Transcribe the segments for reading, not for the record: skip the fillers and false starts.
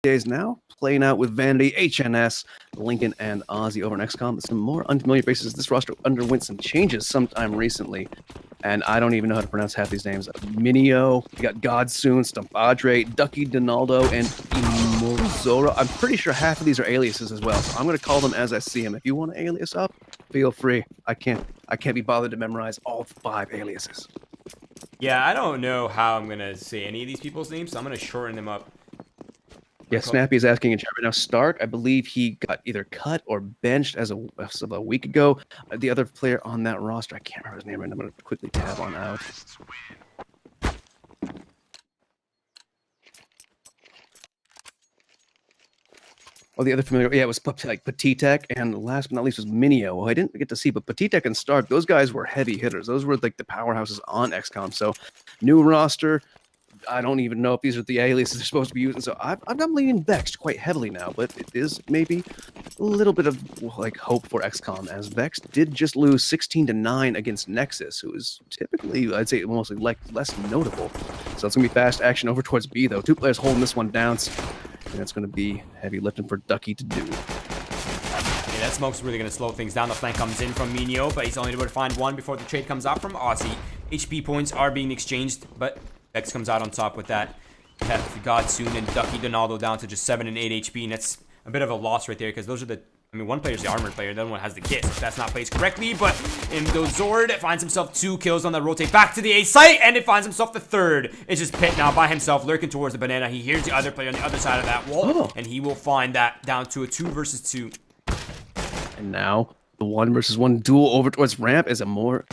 days now, playing out with Vanity, HNS, Lincoln, and Ozzy over in XCOM. But some more unfamiliar faces. This roster underwent some changes sometime recently, and I don't even know how to pronounce half these names. Minio, you got Godsoon, Stampadre, Ducky Donaldo, and Imozora. I'm pretty sure half of these are aliases as well, so I'm going to call them as I see them. If you want to alias up, feel free. I can't be bothered to memorize all 5 aliases. Yeah, I don't know how I'm going to say any of these people's names, so I'm going to shorten them up. Yeah, Snappy is asking in chat right now. Stark, I believe he got either cut or benched as of a week ago. The other player on that roster, I can't remember his name right now. I'm going to quickly tab on out. Oh, the other familiar, yeah, it was like Petitek, and last but not least was Minio. Well, I didn't get to see, but Petitek and Stark, those guys were heavy hitters. Those were like the powerhouses on XCOM. So, new roster. I don't even know if these are the aliases they're supposed to be using. So I'm leaning Vexed quite heavily now, but it is maybe a little bit of like hope for XCOM, as Vexed did just lose 16-9 against Nexus, who is typically, I'd say, mostly like less notable. So it's gonna be fast action over towards B though. 2 players holding this one down, and it's gonna be heavy lifting for Ducky to do. Yeah, that smoke's really going to slow things down. The flank comes in from Minio, but he's only able to find 1 before the trade comes out from Ozzy. HP points are being exchanged, but Vex comes out on top with that. We have Godsoon and Ducky Donaldo down to just 7 and 8 HP, and that's a bit of a loss right there, because those are the... I mean, one player's the armored player, the other one has the kit, so that's not placed correctly, but Zord finds himself 2 kills on that rotate back to the A site, and it finds himself the 3rd. It's just Pit now by himself, lurking towards the banana. He hears the other player on the other side of that wall, and he will find that down to a 2 versus 2. And now the 1 versus 1 duel over towards ramp is a more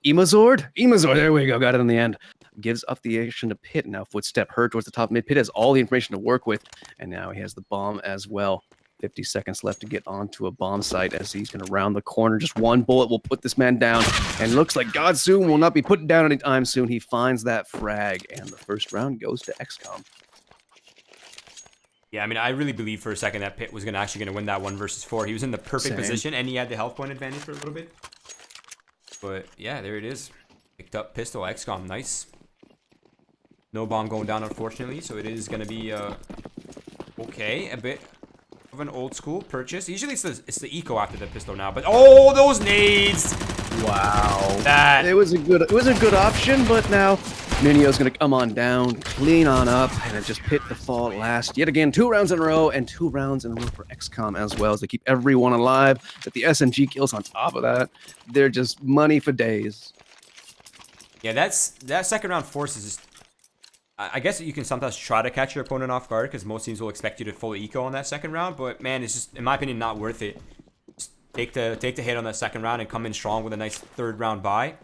Imozord, there we go, got it in the end. Gives up the action to Pit. Now footstep heard towards the top mid. Pit has all the information to work with, and now he has the bomb as well. 50 seconds left to get onto a bomb site as he's going to round the corner. Just 1 bullet will put this man down, and looks like Godsoon will not be put down anytime soon. He finds that frag, and the first round goes to XCOM. Yeah, I mean, I really believe for a second that Pit was actually going to win that 1 versus 4. He was in the perfect position, and he had the health point advantage for a little bit. But yeah, there it is. Picked up pistol, XCOM, nice. No bomb going down, unfortunately, so it is going to be okay, a bit of an old school purchase. Usually it's the eco after the pistol now, but oh, those nades! Wow, it was a good option, but now Minio's gonna come on down, clean on up, and it just Pit the fall last yet again. 2 rounds in a row, and 2 rounds in a row for XCOM as well, as they keep everyone alive. But the SMG kills on top of that, they're just money for days. Yeah, that second round force is just... I guess you can sometimes try to catch your opponent off guard, because most teams will expect you to full eco on that second round, but man, it's just, in my opinion, not worth it. Just take the hit on that second round and come in strong with a nice 3rd round buy.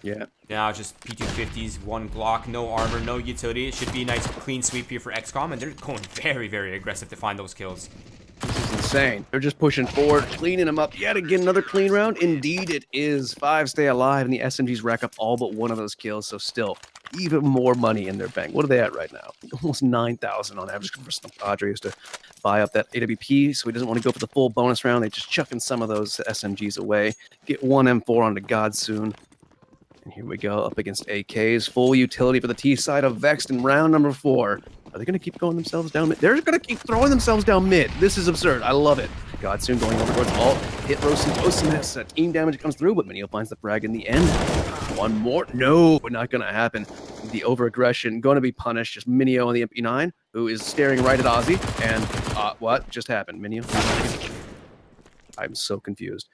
Yeah. Now just P250s, 1 Glock, no armor, no utility. It should be a nice clean sweep here for XCOM, and they're going very, very aggressive to find those kills. This is insane. They're just pushing forward, cleaning them up. Yet again, another clean round. Indeed, it is. 5 stay alive, and the SMGs rack up all but 1 of those kills, so still even more money in their bank. What are they at right now? Almost 9,000 on average for some Padres to buy up that AWP, so he doesn't want to go for the full bonus round. They just chucking some of those SMGs away. Get 1 M4 onto Godsoon. And here we go, up against AKs. Full utility for the T side of Vexed in round number 4. Are they going to keep going themselves down mid? They're going to keep throwing themselves down mid. This is absurd. I love it. Godsoon going over towards alt. Hit Rosie miss. Team damage comes through, but Minio finds the frag in the end. 1 more. No, but not going to happen. The over-aggression going to be punished. Just Minio on the MP9, who is staring right at Ozzy. And what just happened? Minio? I'm so confused.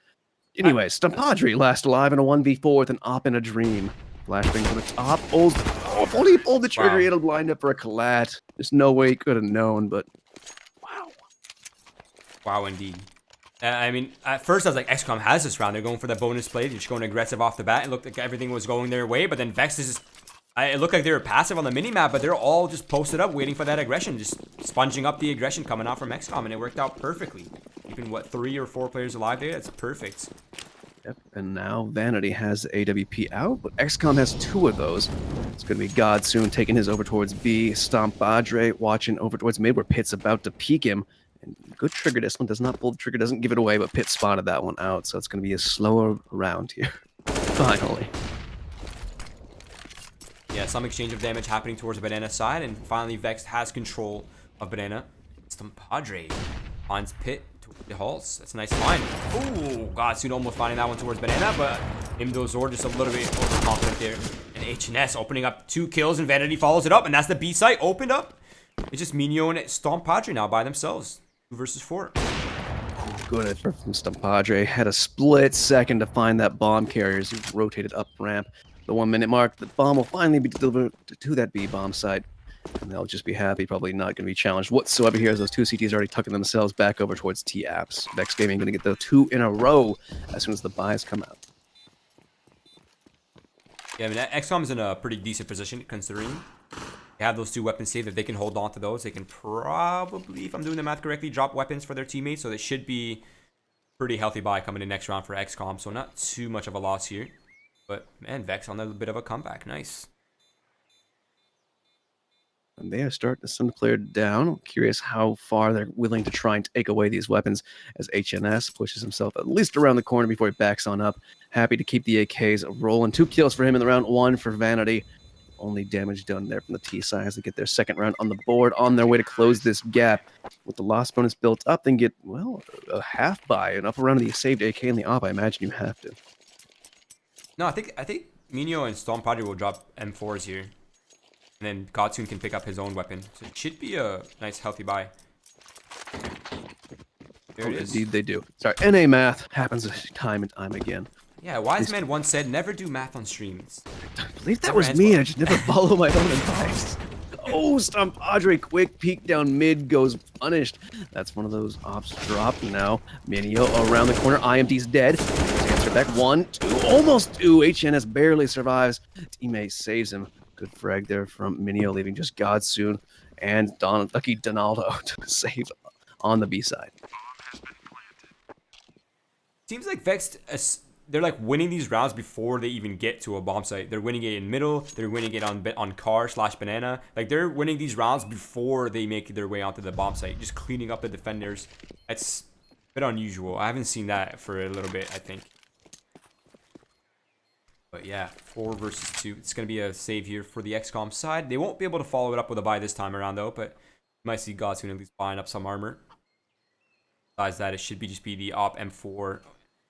Anyway, Stampadre last alive in a 1v4 with an op in a dream. Flashbang from the top. If only he pulled the trigger, he'd have lined up for a collat. There's no way he could have known, but wow. Wow, indeed. I mean, at first I was like, XCOM has this round. They're going for the bonus play. They're just going aggressive off the bat. It looked like everything was going their way, but then Vex is just... It looked like they were passive on the minimap, but they're all just posted up waiting for that aggression, just sponging up the aggression coming out from XCOM, and it worked out perfectly. Keeping, what, 3 or 4 players alive there? That's perfect. Yep, and now Vanity has AWP out, but XCOM has 2 of those. It's going to be Godsoon taking his over towards B, Stampadre watching over towards mid, where Pit's about to peek him. And good trigger, this one does not pull the trigger, doesn't give it away, but Pitt spotted that one out, so it's going to be a slower round here. Finally. Yeah, some exchange of damage happening towards the banana side, and finally Vexed has control of Banana. Padre finds Pit towards the halls. That's a nice find. Oh, Godsoon almost finding that one towards Banana, but Imdozor just a little bit overconfident there. And HNS opening up 2 kills, and Vanity follows it up, and that's the B site opened up. It's just Minio and Stomp Padre now by themselves. 2 versus 4. Good effort from Stampadre. Had a split second to find that bomb carrier as he rotated up ramp. The 1 minute mark, the bomb will finally be delivered to that B bomb site. And they'll just be happy, probably not going to be challenged whatsoever here, as those 2 CTs are already tucking themselves back over towards T-Apps. Vexed Gaming going to get the 2 in a row as soon as the buys come out. Yeah, I mean, XCOM's in a pretty decent position considering they have those 2 weapons saved. If they can hold on to those, they can probably, if I'm doing the math correctly, drop weapons for their teammates. So they should be pretty healthy buy coming in next round for XCOM. So not too much of a loss here. But, man, Vex on a bit of a comeback. Nice. And they are starting to send the player down. I'm curious how far they're willing to try and take away these weapons as HNS pushes himself at least around the corner before he backs on up. Happy to keep the AKs rolling. 2 kills for him in the round, 1 for Vanity. Only damage done there from the T side as they get their 2nd round on the board, on their way to close this gap. With the loss bonus built up, then get, well, a half buy and up around the saved AK in the op. I imagine you have to. No, I think Minio and Stomp Padre will drop M4s here. And then Godsoon can pick up his own weapon. So it should be a nice healthy buy. There it is. Indeed they do. Sorry, NA math happens time and time again. Yeah, Wise Man once said, never do math on streams. I believe that was me. I just never follow my own advice. Oh, Stampadre, quick peek down mid, goes punished. That's one of those ops dropped now. Minio around the corner. IMD's dead. Answer back 1, 2, almost 2. HNS barely survives. Teammate saves him. Good frag there from Minio, leaving just Godsoon and Lucky Donaldo to save on the B side. Seems like Vexed, they're like winning these rounds before they even get to a bomb site. They're winning it in middle. They're winning it on car/banana. Like they're winning these rounds before they make their way onto the bomb site. Just cleaning up the defenders. That's a bit unusual. I haven't seen that for a little bit, I think. But yeah, 4 versus 2. It's going to be a save here for the XCOM side. They won't be able to follow it up with a buy this time around, though. But you might see Godsoon at least buying up some armor. Besides that, it should just be the op M4.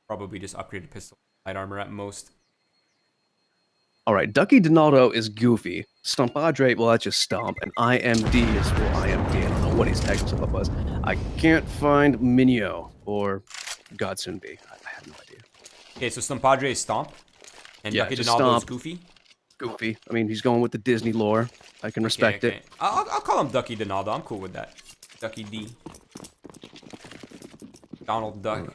Probably just upgraded pistol. Light armor at most. All right, Ducky Donaldo is goofy. Stampadre, well, that's just Stomp. And IMD is, well, IMD. I don't know what he's tagged himself up as. I can't find Minio or Godsoon B. I have no idea. Okay, so Stampadre is Stomp. And Yeah, Ducky just Donaldo is Stomp. Goofy. Goofy. I mean, he's going with the Disney lore. I can respect Okay. it. I'll call him Ducky Donaldo. I'm cool with that. Ducky D. Donald Duck.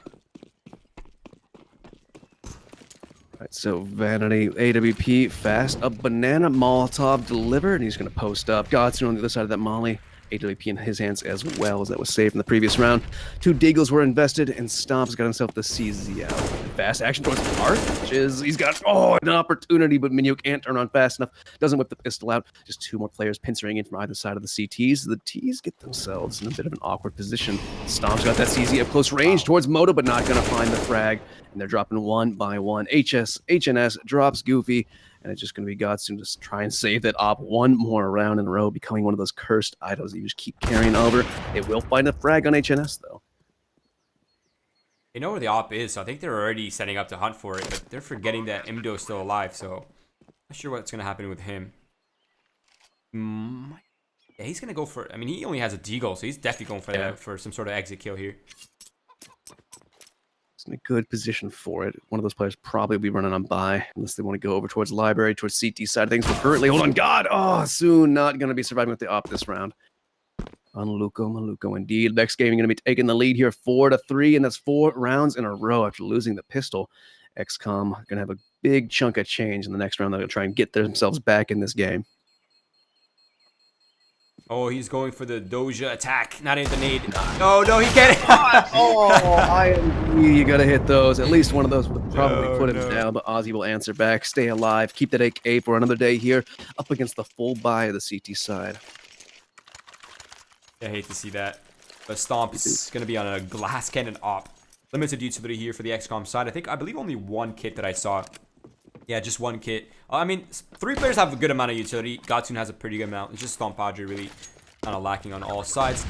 Right, so Vanity, AWP, fast, a banana Molotov delivered, and he's going to post up. Godsoon on the other side of that molly. AWP in his hands as well, as that was saved in the previous round. 2 Deagles were invested, and Stomp's got himself the CZ out. Fast action towards Art, which is, he's got, an opportunity, but Minio can't turn on fast enough. Doesn't whip the pistol out. Just 2 more players pincering in from either side of the CTs. The Ts get themselves in a bit of an awkward position. Stomp's got that CZ at close range towards Moto, but not going to find the frag. And they're dropping 1 by 1. HNS drops Goofy. And it's just going to be Godsoon to try and save that op 1 more round in a row, becoming one of those cursed items that you just keep carrying over. It will find a frag on HNS, though. They know where the op is, so I think they're already setting up to hunt for it, but they're forgetting that Imdo is still alive, so not sure what's going to happen with him. Yeah, he's going to go for, I mean, he only has a deagle, so he's definitely going for some sort of exit kill here. In a good position for it. One of those players probably will be running on buy unless they want to go over towards library, towards CT side of things. But currently, hold on, God! Oh, soon not going to be surviving with the op this round. On Maluko indeed. Vexed Gaming going to be taking the lead here 4-3, and that's 4 rounds in a row after losing the pistol. XCOM going to have a big chunk of change in the next round. They're going to try and get themselves back in this game. Oh, he's going for the Doja attack, not in the nade. No, he can't. You got to hit those. At least one of those would probably put him down, but Ozzy will answer back. Stay alive. Keep that AK for another day here up against the full buy of the CT side. I hate to see that. But Stomp is going to be on a glass cannon op. Limited utility here for the XCOM side. I believe only 1 kit that I saw. Yeah, just 1 kit. I mean, 3 players have a good amount of utility. Godsoon has a pretty good amount. It's just Stompadre really kind of lacking on all sides.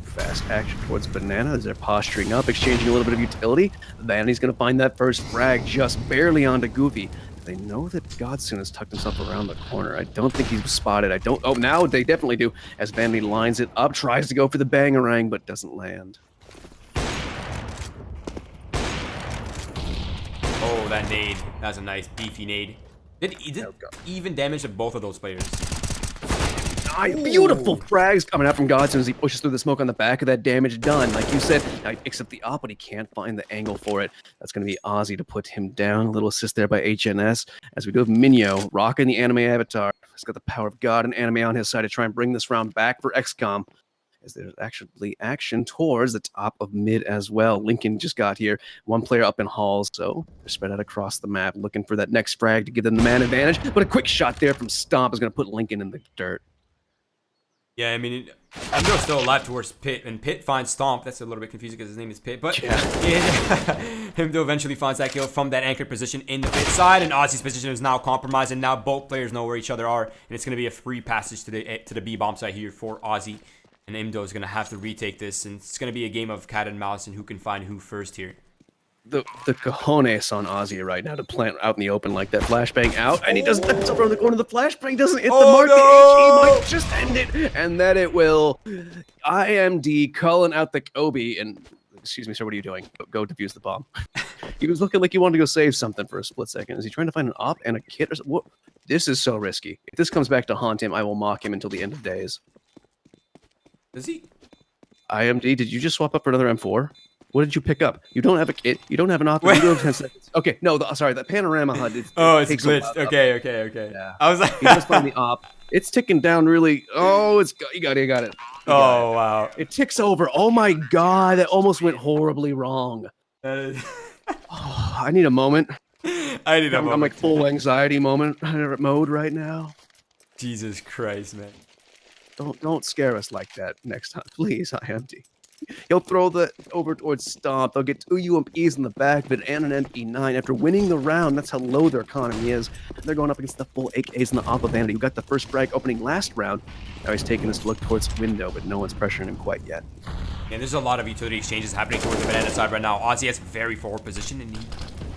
Fast action towards Banana as they're posturing up, exchanging a little bit of utility. Vanity's going to find that first frag just barely onto Goofy. They know that Godsoon has tucked himself around the corner. I don't think he's spotted. Oh, now they definitely do. As Vanity lines it up, tries to go for the bangarang, but doesn't land. Oh, that nade. That's a nice beefy nade. Did even damage to both of those players. Beautiful frags coming out from Godson as he pushes through the smoke on the back of that. Damage done, like you said. Now, except the op, but he can't find the angle for it. That's going to be Ozzy to put him down. A little assist there by HNS. As we do have Minyo rocking the anime avatar. He's got the power of God and anime on his side to try and bring this round back for XCOM. As there's actually action towards the top of mid as well. Lincoln just got here. One player up in halls, so they're spread out across the map, looking for that next frag to give them the man advantage. But a quick shot there from Stomp is going to put Lincoln in the dirt. Yeah, I mean, Emdo's still alive towards Pit, and Pit finds Stomp. That's a little bit confusing because his name is Pit, but yeah. Emdo eventually finds that kill from that anchored position in the Pit side, and Ozzy's position is now compromised, and now both players know where each other are, and it's going to be a free passage to the B bomb site here for Ozzy, and Emdo is going to have to retake this, and it's going to be a game of cat and mouse and who can find who first here. The cojones on Ozzy right now to plant out in the open like that. Flashbang out, and he doesn't step around the corner. The flashbang doesn't hit the mark. No! He might just end it, and that it will. IMD calling out the Kobe, and excuse me, sir, what are you doing? Go defuse the bomb. He was looking like he wanted to go save something for a split second. Is he trying to find an op and a kit or something? What? This is so risky. If this comes back to haunt him, I will mock him until the end of days. Does he? IMD, did you just swap up for another M4? What did you pick up? You don't have a kit. You don't have an op. You don't have 10 seconds. Okay, no, sorry, that panorama HUD. It's glitched. Okay. Yeah. I was like, he just found the op. It's ticking down really. Oh, you got it. Wow. It ticks over. Oh my God, that almost went horribly wrong. Oh, I need a moment. I'm like full anxiety mode right now. Jesus Christ, man. Don't scare us like that next time, please, IMD. He'll throw the over towards Stomp. They'll get 2 UMPs in the back of it and an MP9. After winning the round, that's how low their economy is. They're going up against the full AKs and the Oppa Vanity, who got the first frag opening last round. Now he's taking this to look towards window, but no one's pressuring him quite yet. And there's a lot of utility exchanges happening towards the banana side right now. Ozzy has very forward position, and he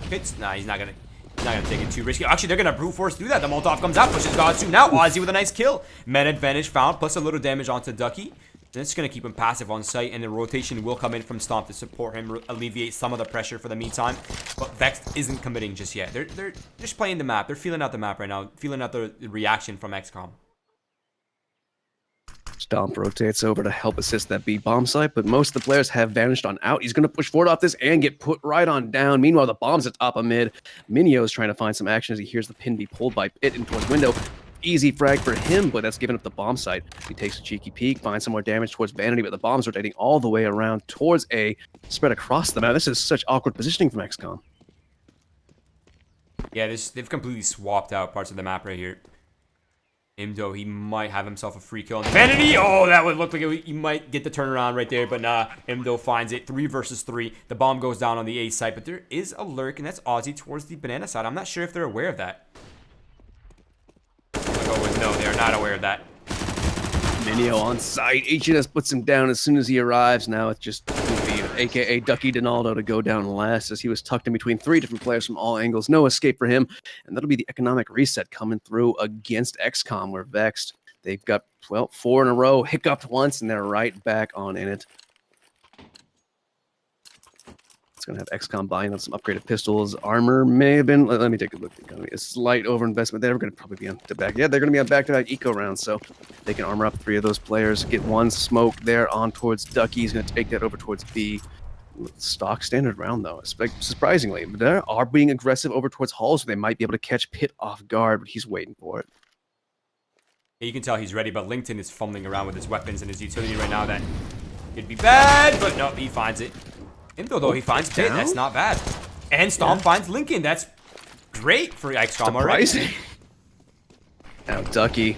hits. Nah, he's not gonna take it too risky. Actually, they're gonna brute force do that. The Molotov comes out, pushes Godsu. Now Ozzy with a nice kill. Man advantage found, plus a little damage onto Ducky. That's going to keep him passive on site, and the rotation will come in from Stomp to support him, alleviate some of the pressure for the meantime. But Vexed isn't committing just yet. They're just playing the map. They're feeling out the map right now, feeling out the reaction from XCOM. Stomp rotates over to help assist that B bomb site, but most of the players have vanished on out. He's going to push forward off this and get put right on down. Meanwhile, the bomb's at top of mid. Minio is trying to find some action as he hears the pin be pulled by Pit in towards window. Easy frag for him, but that's giving up the bomb site. He takes a cheeky peek, finds some more damage towards Vanity, but the bomb's rotating all the way around towards A, spread across the map. This is such awkward positioning from XCOM. Yeah, they've completely swapped out parts of the map right here. Imdo, he might have himself a free kill on Vanity. Oh, that would look like he might get the turnaround right there, but nah, Imdo finds it. 3 versus 3. The bomb goes down on the A site, but there is a lurk, and that's Ozzy towards the banana side. I'm not sure if they're aware of that. No, they are not aware of that. Minio on site. HNS puts him down as soon as he arrives. Now it's just Goofy, aka Ducky Donaldo, to go down last as he was tucked in between 3 different players from all angles. No escape for him. And that'll be the economic reset coming through against XCOM. We're Vexed. They've got, well, 4 in a row, hiccuped once, and they're right back on in it. It's going to have XCOM buying up some upgraded pistols. Armor may have been... Let me take a look. A slight overinvestment. They're going to probably be on the back. Yeah, they're going to be on back-to-back eco rounds, so they can armor up 3 of those players. Get one smoke there on towards Ducky. He's going to take that over towards B. Stock standard round, though. Surprisingly. They are being aggressive over towards Halls, so they might be able to catch Pit off guard, but he's waiting for it. Yeah, you can tell he's ready, but LinkedIn is fumbling around with his weapons and his utility right now. That could be bad, but no, he finds it. Imdo, though, he finds Pit. That's not bad. And Stomp finds Lincoln. That's great for XCOM already. Now Ducky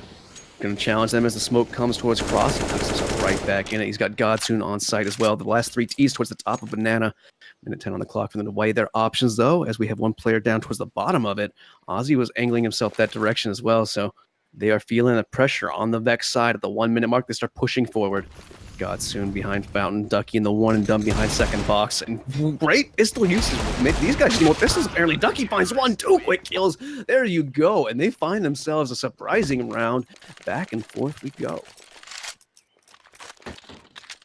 going to challenge them as the smoke comes towards Cross. He puts himself right back in it. He's got Godsoon on site as well. The last 3 T's towards the top of Banana. Minute 10 on the clock for them to weigh their options, though, as we have one player down towards the bottom of it. Ozzy was angling himself that direction as well, so They are feeling the pressure on the Vex side at the 1 minute mark. They start pushing forward. God soon behind Fountain, Ducky in the one and done behind second box. And great pistol usage. These guys just more pistols apparently. Ducky finds 2 quick kills. There you go. And they find themselves a surprising round. Back and forth we go.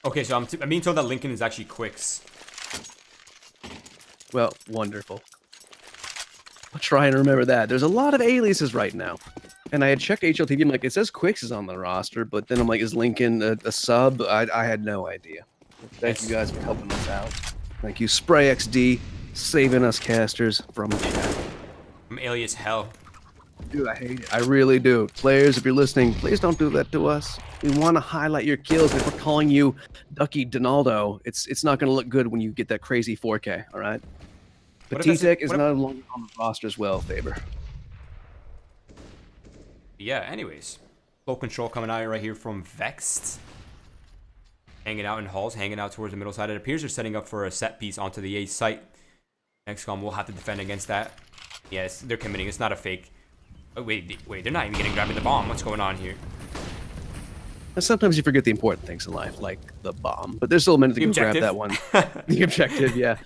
Okay, so I'm being told that Lincoln is actually Quicks. Well, wonderful. I'll try and remember that. There's a lot of aliases right now. And I had checked HLTV. I'm like, it says Quicks is on the roster, but then I'm like, is Lincoln a sub? I had no idea. Thank you guys for helping us out. Thank you, Spray XD, saving us casters from alias hell. Dude, I hate it. I really do. Players, if you're listening, please don't do that to us. We want to highlight your kills. If we're calling you Ducky Donaldo, it's not going to look good when you get that crazy 4K, all right? Petitek is no longer on the roster as well, Faber. Yeah, anyways. Low control coming out right here from Vexed. Hanging out in halls, hanging out towards the middle side. It appears they're setting up for a set piece onto the A site. XCOM will have to defend against that. Yes, they're committing. It's not a fake. Oh, wait, they're not even getting grabbing the bomb. What's going on here? Sometimes you forget the important things in life, like the bomb. But there's still a minute to go grab that one. The objective, yeah.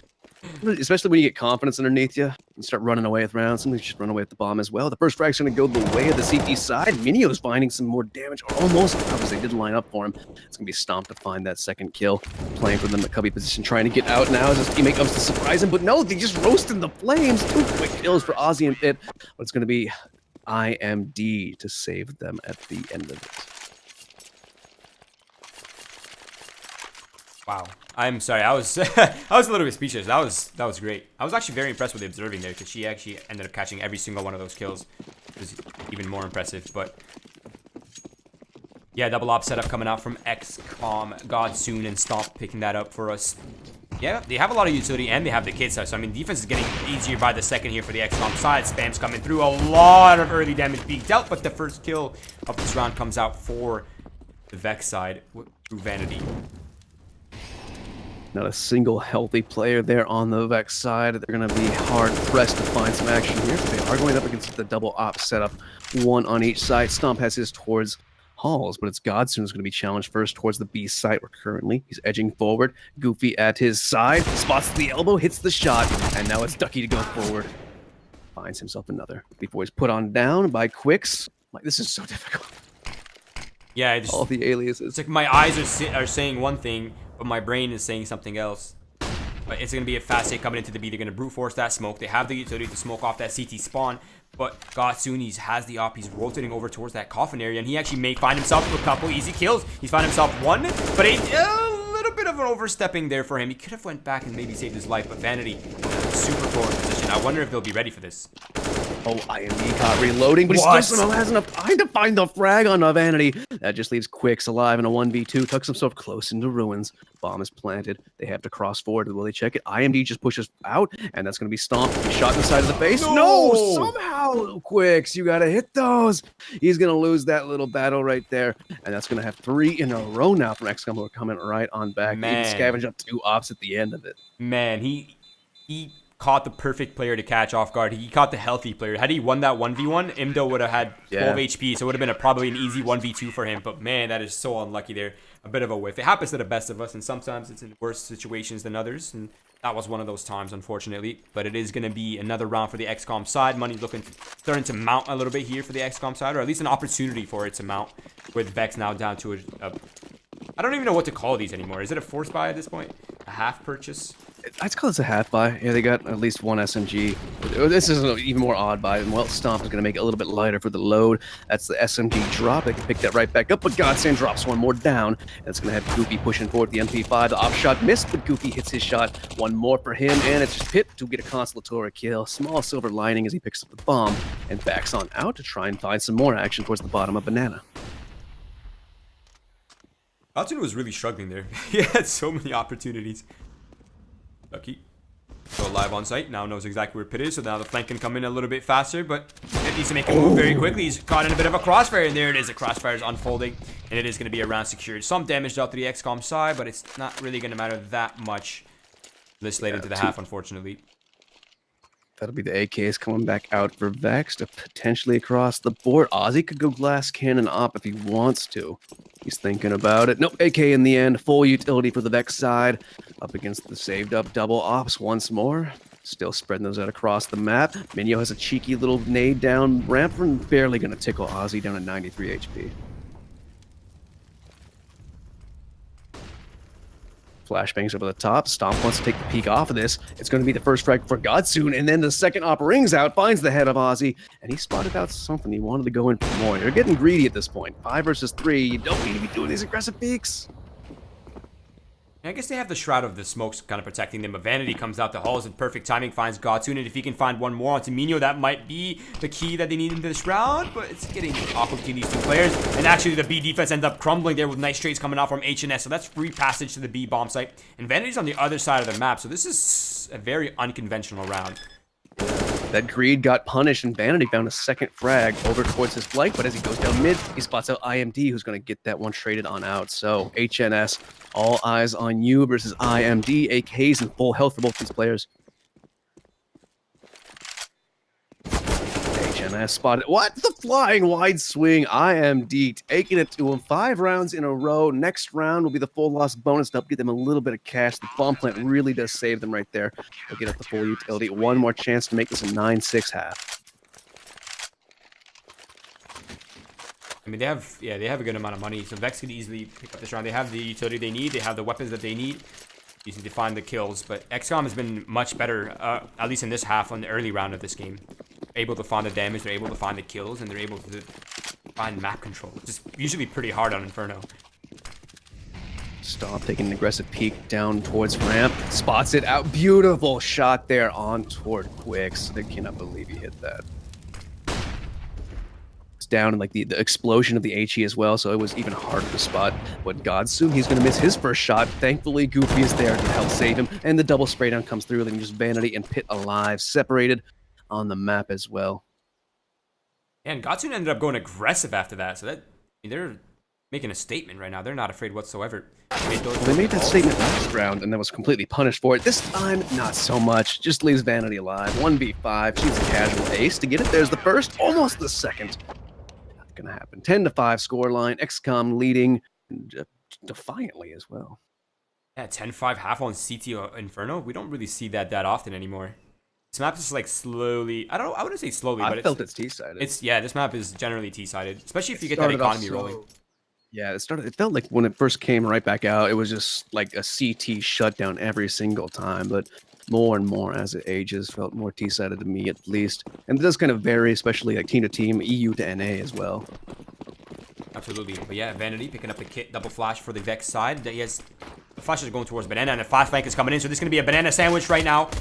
Especially when you get confidence underneath you and start running away with rounds. Sometimes you just run away with the bomb as well. The first frag's going to go the way of the CT side. Minio's finding some more damage, or almost, because they did line up for him. It's going to be stomped to find that second kill. Playing for them at cubby position, trying to get out now as his teammate comes to surprise him. But no, they just roasted the flames. 2 quick kills for Ozzy and Pit. But it's going to be IMD to save them at the end of it. Wow. I'm sorry. I was I was a little bit speechless. That was great. I was actually very impressed with the observing there because she actually ended up catching every single one of those kills. It was even more impressive. But yeah, double op setup coming out from XCOM, God soon, and Stomp picking that up for us. Yeah, they have a lot of utility and they have the kid size. So I mean, defense is getting easier by the second here for the XCOM side. Spam's coming through. A lot of early damage being dealt, but the first kill of this round comes out for the Vex side through Vanity. Not a single healthy player there on the Vex side. They're going to be hard-pressed to find some action here. They are going up against the double op setup, 1 on each side. Stomp has his towards Halls, but it's Godsoon who's going to be challenged first towards the B site where currently he's edging forward. Goofy at his side, spots the elbow, hits the shot, and now it's Ducky to go forward. Finds himself another before he's put on down by Quicks. Like, this is so difficult. Yeah, all the aliases. It's like my eyes are saying one thing, but my brain is saying something else. But it's going to be a fast hit coming into the B. They're going to brute force that smoke. They have the utility to smoke off that CT spawn. But Godsuni has the op. He's rotating over towards that coffin area. And he actually may find himself a couple easy kills. He's found himself 1, but a little bit of an overstepping there for him. He could have went back and maybe saved his life. But Vanity, super forward position. I wonder if they'll be ready for this. Oh, IMD caught reloading, but he still somehow has enough time to find the frag on Vanity. That just leaves Quicks alive in a 1v2. Tucks himself close into ruins. Bomb is planted. They have to cross forward. Will they check it? IMD just pushes out, and that's going to be stomped. He's shot in the side of the face. No! Somehow, Quicks, you got to hit those. He's going to lose that little battle right there, and that's going to have 3 in a row now from XCOM who are coming right on back. Man. He scavenged up 2 ops at the end of it. Man, he caught the perfect player to catch off guard. He caught the healthy player. Had he won that 1v1, Imdo would have had 12 HP, so it would have been probably an easy 1v2 for him. But man, that is so unlucky there. A bit of a whiff. It happens to the best of us, and sometimes it's in worse situations than others, and that was one of those times, unfortunately. But it is going to be another round for the XCOM side. Money's starting to mount a little bit here for the XCOM side, or at least an opportunity for it to mount, with Vex now down to a I don't even know what to call these anymore. Is it a force buy at this point? A half purchase? I'd call this a half buy. Yeah, they got at least 1 SMG. This is an even more odd buy. And Stomp is going to make it a little bit lighter for the load. That's the SMG drop. They can pick that right back up. But Godsend drops 1 more down. That's going to have Goofy pushing forward the MP5. The op shot missed, but Goofy hits his shot. 1 more for him, and it's just Pit to get a consolatory kill. Small silver lining as he picks up the bomb and backs on out to try and find some more action towards the bottom of Banana. Godsend was really struggling there. He had so many opportunities. Lucky. So live on site. Now knows exactly where Pit is. So now the flank can come in a little bit faster. But Pit needs to make a move very quickly. He's caught in a bit of a crossfire. And there it is. The crossfire is unfolding. And it is going to be a round secured. Some damage dealt to the XCOM side. But it's not really going to matter that much this late into the half, unfortunately. That'll be the AKs coming back out for Vexed, potentially across the board. Ozzy could go glass cannon op if he wants to. He's thinking about it. Nope, AK in the end. Full utility for the Vex side. Up against the saved up double ops once more. Still spreading those out across the map. Minyo has a cheeky little nade down ramp and barely going to tickle Ozzy down at 93 HP. Flashbangs over the top. Stomp wants to take the peek off of this. It's going to be the first strike for Godsoon, and then the second op rings out, finds the head of Ozzy, and he spotted out something. He wanted to go in for more. They're getting greedy at this point. 5 versus 3. You don't need to be doing these aggressive peeks. I guess they have the Shroud of the Smokes kind of protecting them, but Vanity comes out the halls in perfect timing, finds Godsoon, and if he can find one more onto Minyo, that might be the key that they need into the Shroud, but it's getting awkward between these two players, and actually the B defense ends up crumbling there with nice trades coming out from HNS, so that's free passage to the B bomb site, and Vanity's on the other side of the map, so this is a very unconventional round. That greed got punished, and Vanity found a second frag over towards his flank, but as he goes down mid, he spots out IMD, who's going to get that one traded on out. So, HNS, all eyes on you versus IMD. AKs in full health for both these players. HNS spotted. What? The flying wide swing. IMD taking it to him. 5 rounds in a row. Next round will be the full loss bonus to help get them a little bit of cash. The bomb plant really does save them right there. They'll get up the full utility. One more chance to make this a 9-6 half. I mean, they have a good amount of money, so Vex could easily pick up this round. They have the utility they need. They have the weapons that they need. Easy to find the kills, but XCOM has been much better, at least in this half, on the early round of this game. Able to find the damage, they're able to find the kills, and they're able to find map control, which is usually pretty hard on Inferno. Stomp taking an aggressive peek down towards ramp. Spots it out. Beautiful shot there on toward Quicks. They cannot believe he hit that. It's down in like the explosion of the HE as well, so it was even harder to spot. But Godsoon, he's going to miss his first shot. Thankfully, Goofy is there to help save him, and the double spray down comes through. Then just Vanity and Pit alive, separated on the map as well. And Godsoon ended up going aggressive after that, so that they're making a statement right now. They're not afraid whatsoever. They made that statement last round, and that was completely punished for it. This time, not so much. Just leaves Vanity alive. 1v5. She's a casual ace to get it. There's the first, almost the second. Not gonna happen. 10-5 scoreline. XCOM leading defiantly as well. Yeah, 10-5 half on CT Inferno. We don't really see that often anymore. This map is like slowly. I wouldn't say slowly, but I felt it's T-sided. This map is generally T-sided, especially if you get that economy rolling. Yeah, it felt like when it first came right back out, it was just like a CT shutdown every single time. But more and more as it ages, felt more T-sided to me at least. And it does kind of vary, especially like team to team, EU to NA as well. Absolutely. But yeah, Vanity picking up the kit double flash for the Vex side. He has the flashes are going towards Banana, and the flash flank is coming in. So this is gonna be a banana sandwich right now.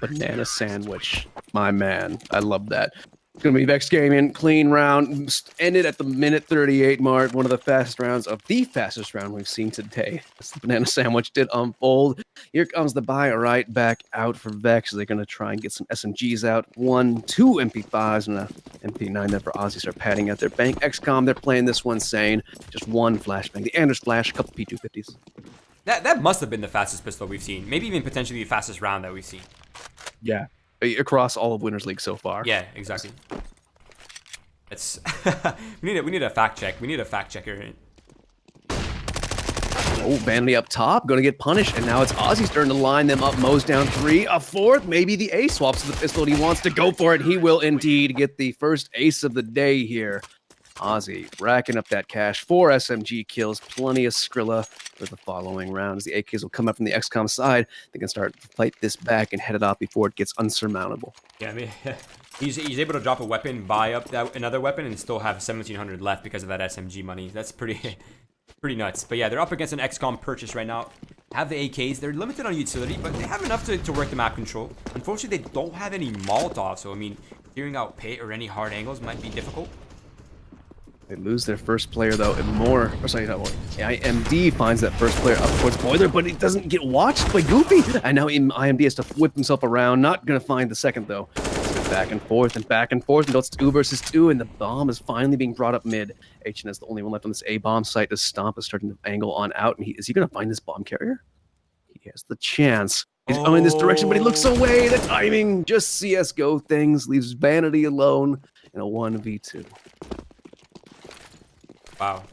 Banana sandwich, my man. I love that. It's going to be Vexed Gaming, clean round. Ended at the minute 38 mark. One of the fastest rounds of the fastest round we've seen today. As the banana sandwich did unfold. Here comes the buy right back out for Vex. They're going to try and get some SMGs out. 2 MP5s and a MP9 there for Ozzy. Start padding out their bank. XCOM, they're playing this one sane. Just one flashbang. The Anders flash, a couple P250s. That must have been the fastest pistol we've seen. Maybe even potentially the fastest round that we've seen. Yeah, across all of Winners League so far. Yeah, exactly. It's we need a fact check. We need a fact checker. Oh, Vanity up top, gonna get punished, and now it's Ozzy's turn to line them up. Mows down 3, a 4th, maybe the ace swaps to the pistol, and he wants to go for it. He will indeed get the first ace of the day here. Ozzy racking up that cash. 4 SMG kills, plenty of Skrilla for the following round. As the AKs will come up from the XCOM side, they can start to fight this back and head it off before it gets unsurmountable. Yeah, I mean, he's able to drop a weapon, buy up another weapon, and still have 1,700 left because of that SMG money. That's pretty nuts. But yeah, they're up against an XCOM purchase right now. Have the AKs. They're limited on utility, but they have enough to work the map control. Unfortunately, they don't have any Molotov, so I mean, clearing out pit or any hard angles might be difficult. They lose their first player though, and more. Or sorry, not more. IMD finds that first player up towards Boiler, but he doesn't get watched by Goofy. And now IMD has to whip himself around. Not gonna find the second though. It's back and forth until it's 2 versus 2, and the bomb is finally being brought up mid. HNS the only one left on this A bomb site. The Stomp is starting to angle on out, and is he gonna find this bomb carrier? He has the chance. He's in this direction, but he looks away. The timing, just CSGO things, leaves Vanity alone in a 1v2. Wow.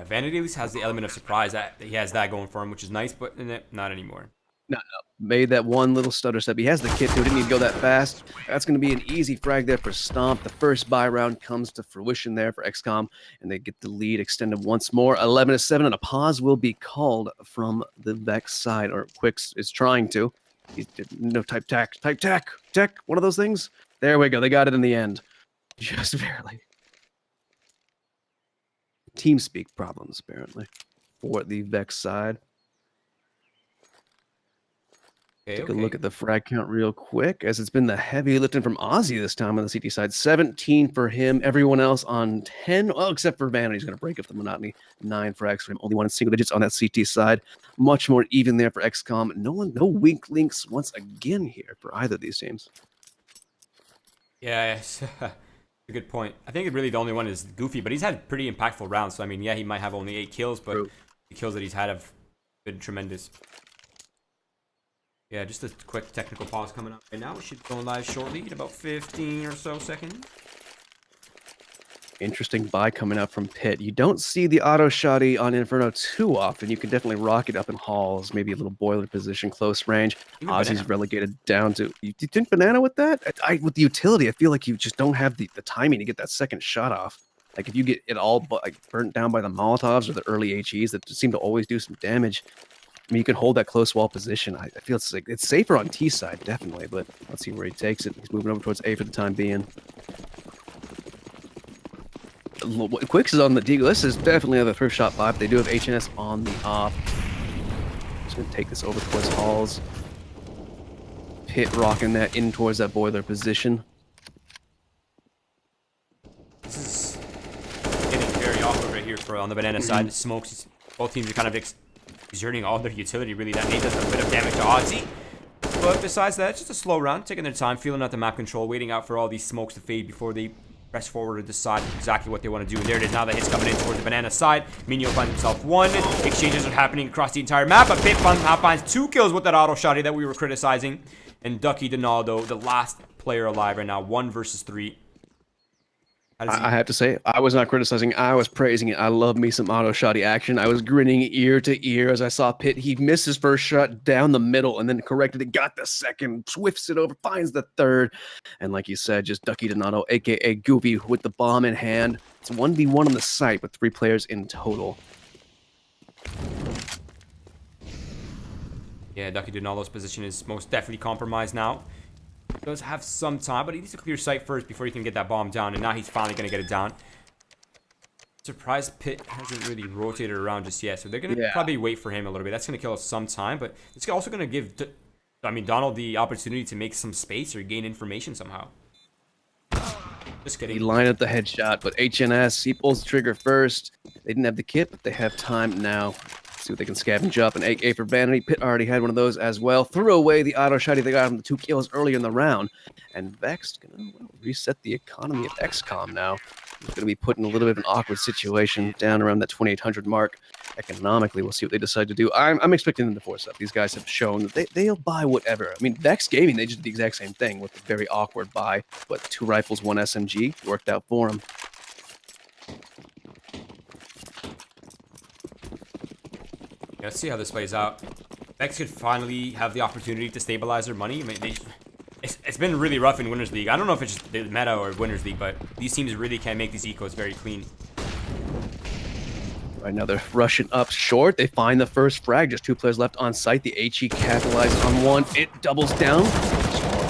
Vanity at least has the element of surprise. That he has that going for him, which is nice, but not anymore. No, made that one little stutter step. He has the kit too. Didn't need to go that fast. That's going to be an easy frag there for Stomp. The first buy round comes to fruition there for XCOM, and they get the lead extended once more. 11-7, and a pause will be called from the Vex side, or Quicks is trying to. He's no type tech, one of those things. There we go. They got it in the end, just barely. TeamSpeak problems apparently for the Vex side. Take a look at the frag count real quick, as it's been the heavy lifting from Ozzy this time on the CT side. 17 for him. Everyone else on 10. Well, except for Vanity, he's going to break up the monotony. 9 frags for him. Only one in single digits on that CT side. Much more even there for XCOM. No weak links once again here for either of these teams. Yeah, yes. A good point. I think really the only one is Goofy, but he's had pretty impactful rounds. So I mean, yeah, he might have only 8 kills, but the kills that he's had have been tremendous. Yeah, just a quick technical pause coming up right now. We should go live shortly in about 15 or so seconds. Interesting buy coming up from Pit. You don't see the auto shotty on Inferno too often. You can definitely rock it up in halls, maybe a little boiler position, close range. Ozzy's relegated down to. You think Banana with that? With the utility, I feel like you just don't have the timing to get that second shot off. Like if you get it all burnt down by the Molotovs or the early HEs that seem to always do some damage. I mean, you can hold that close wall position. I feel it's safer on T side, definitely, but let's see where he takes it. He's moving over towards A for the time being. Quicks is on the Deagle. This is definitely another thrift shot buy, but they do have HNS on the op. Just going to take this over towards halls. Pit rocking that in towards that boiler position. This is getting very awkward right here for on the Banana side. The smokes, both teams are kind of exerting all their utility, really. That nade does a bit of damage to Ozzy. But besides that, just a slow round, taking their time, feeling out the map control, waiting out for all these smokes to fade before they press forward to decide exactly what they want to do. And there it is. Now the hit's coming in towards the Banana side. Minio finds himself 1. Exchanges are happening across the entire map. But Pit finds 2 kills with that auto shotty that we were criticizing. And Ducky Donaldo, the last player alive right now, 1 versus 3. I have to say, I was not criticizing. I was praising it. I love me some auto shotty action. I was grinning ear to ear as I saw Pit. He missed his first shot down the middle and then corrected it, got the second, swifts it over, finds the third. And like you said, just Ducky Donato, a.k.a. Goofy, with the bomb in hand. It's 1v1 on the site with 3 players in total. Yeah, Ducky Donaldo's position is most definitely compromised now. Does have some time, but he needs to clear sight first before he can get that bomb down, and now he's finally going to get it down. Surprised Pit hasn't really rotated around just yet, so they're going to probably wait for him a little bit. That's going to kill us some time, but it's also going to give Donald the opportunity to make some space or gain information somehow. Just kidding. He lined up the headshot, but HNS, he pulls the trigger first. They didn't have the kit, but they have time now. See what they can scavenge up. An AK for Vanity. Pit already had one of those as well. Threw away the auto shotty. They got him the 2 kills earlier in the round. And Vexed gonna reset the economy of XCOM now. He's gonna be put in a little bit of an awkward situation down around that 2,800 mark. Economically, we'll see what they decide to do. I'm expecting them to force up. These guys have shown that they'll buy whatever. I mean, Vex Gaming, they just did the exact same thing with a very awkward buy. But 2 rifles, 1 SMG worked out for them. Yeah, let's see how this plays out. Vex could finally have the opportunity to stabilize their money. I mean, it's been really rough in Winners League. I don't know if it's just the meta or Winners League, but these teams really can make these ecos very clean. Right now they're rushing up short. They find the first frag. Just 2 players left on site. The HE capitalizes on 1. It doubles down.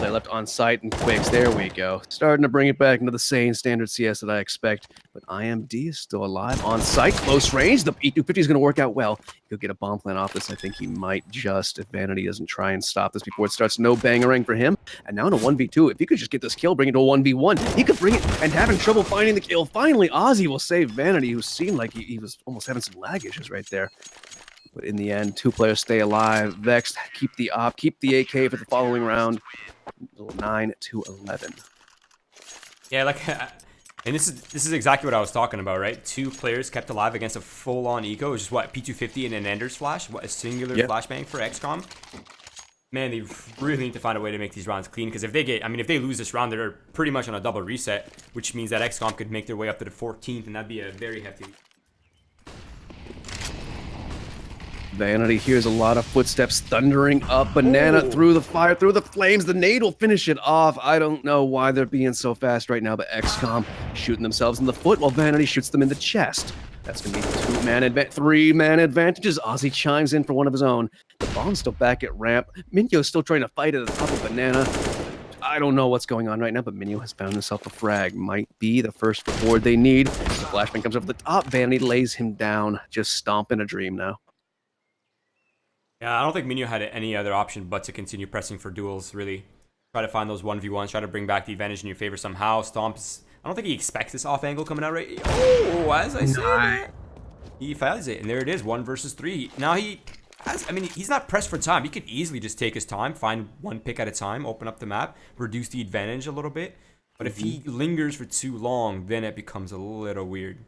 They left on site and Quicks. There we go. Starting to bring it back into the same standard CS that I expect. But IMD is still alive on site. Close range. The E250 is going to work out well. He'll get a bomb plant off this. I think he might just, if Vanity doesn't try and stop this before it starts. No bangerang for him. And now in a 1v2, if he could just get this kill, bring it to a 1v1, he could bring it and having trouble finding the kill. Finally, Ozzy will save Vanity, who seemed like he was almost having some lag issues right there. But in the end, 2 players stay alive. Vexed, keep the op, keep the AK for the following round. 9-11. Yeah, like And this is exactly what I was talking about, right? 2 players kept alive against a full-on eco, which is what, P250 and an Ender's Flash, what, a singular flashbang for XCOM. Man, they really need to find a way to make these rounds clean, because if they get, I mean, if they lose this round, they're pretty much on a double reset, which means that XCOM could make their way up to the 14th, and that'd be a very hefty lead. Vanity hears a lot of footsteps thundering up. Banana through the fire, through the flames. The nade will finish it off. I don't know why they're being so fast right now, but XCOM shooting themselves in the foot while Vanity shoots them in the chest. That's going to be 2-man advantage, 3-man advantages. Ozzy chimes in for one of his own. The bomb's still back at ramp. Minyo's still trying to fight at the top of Banana. I don't know what's going on right now, but Minyo has found himself a frag. Might be the first reward they need. The flashbang comes over the top. Vanity lays him down, just stomping a dream now. Yeah, I don't think Minyo had any other option but to continue pressing for duels, really. Try to find those 1v1s, try to bring back the advantage in your favor somehow. Stomps, I don't think he expects this off angle coming out right. Oh, as I say that, he finds it, and there it is, 1 versus 3. Now he has, I mean, he's not pressed for time. He could easily just take his time, find one pick at a time, open up the map, reduce the advantage a little bit. But if he lingers for too long, then it becomes a little weird.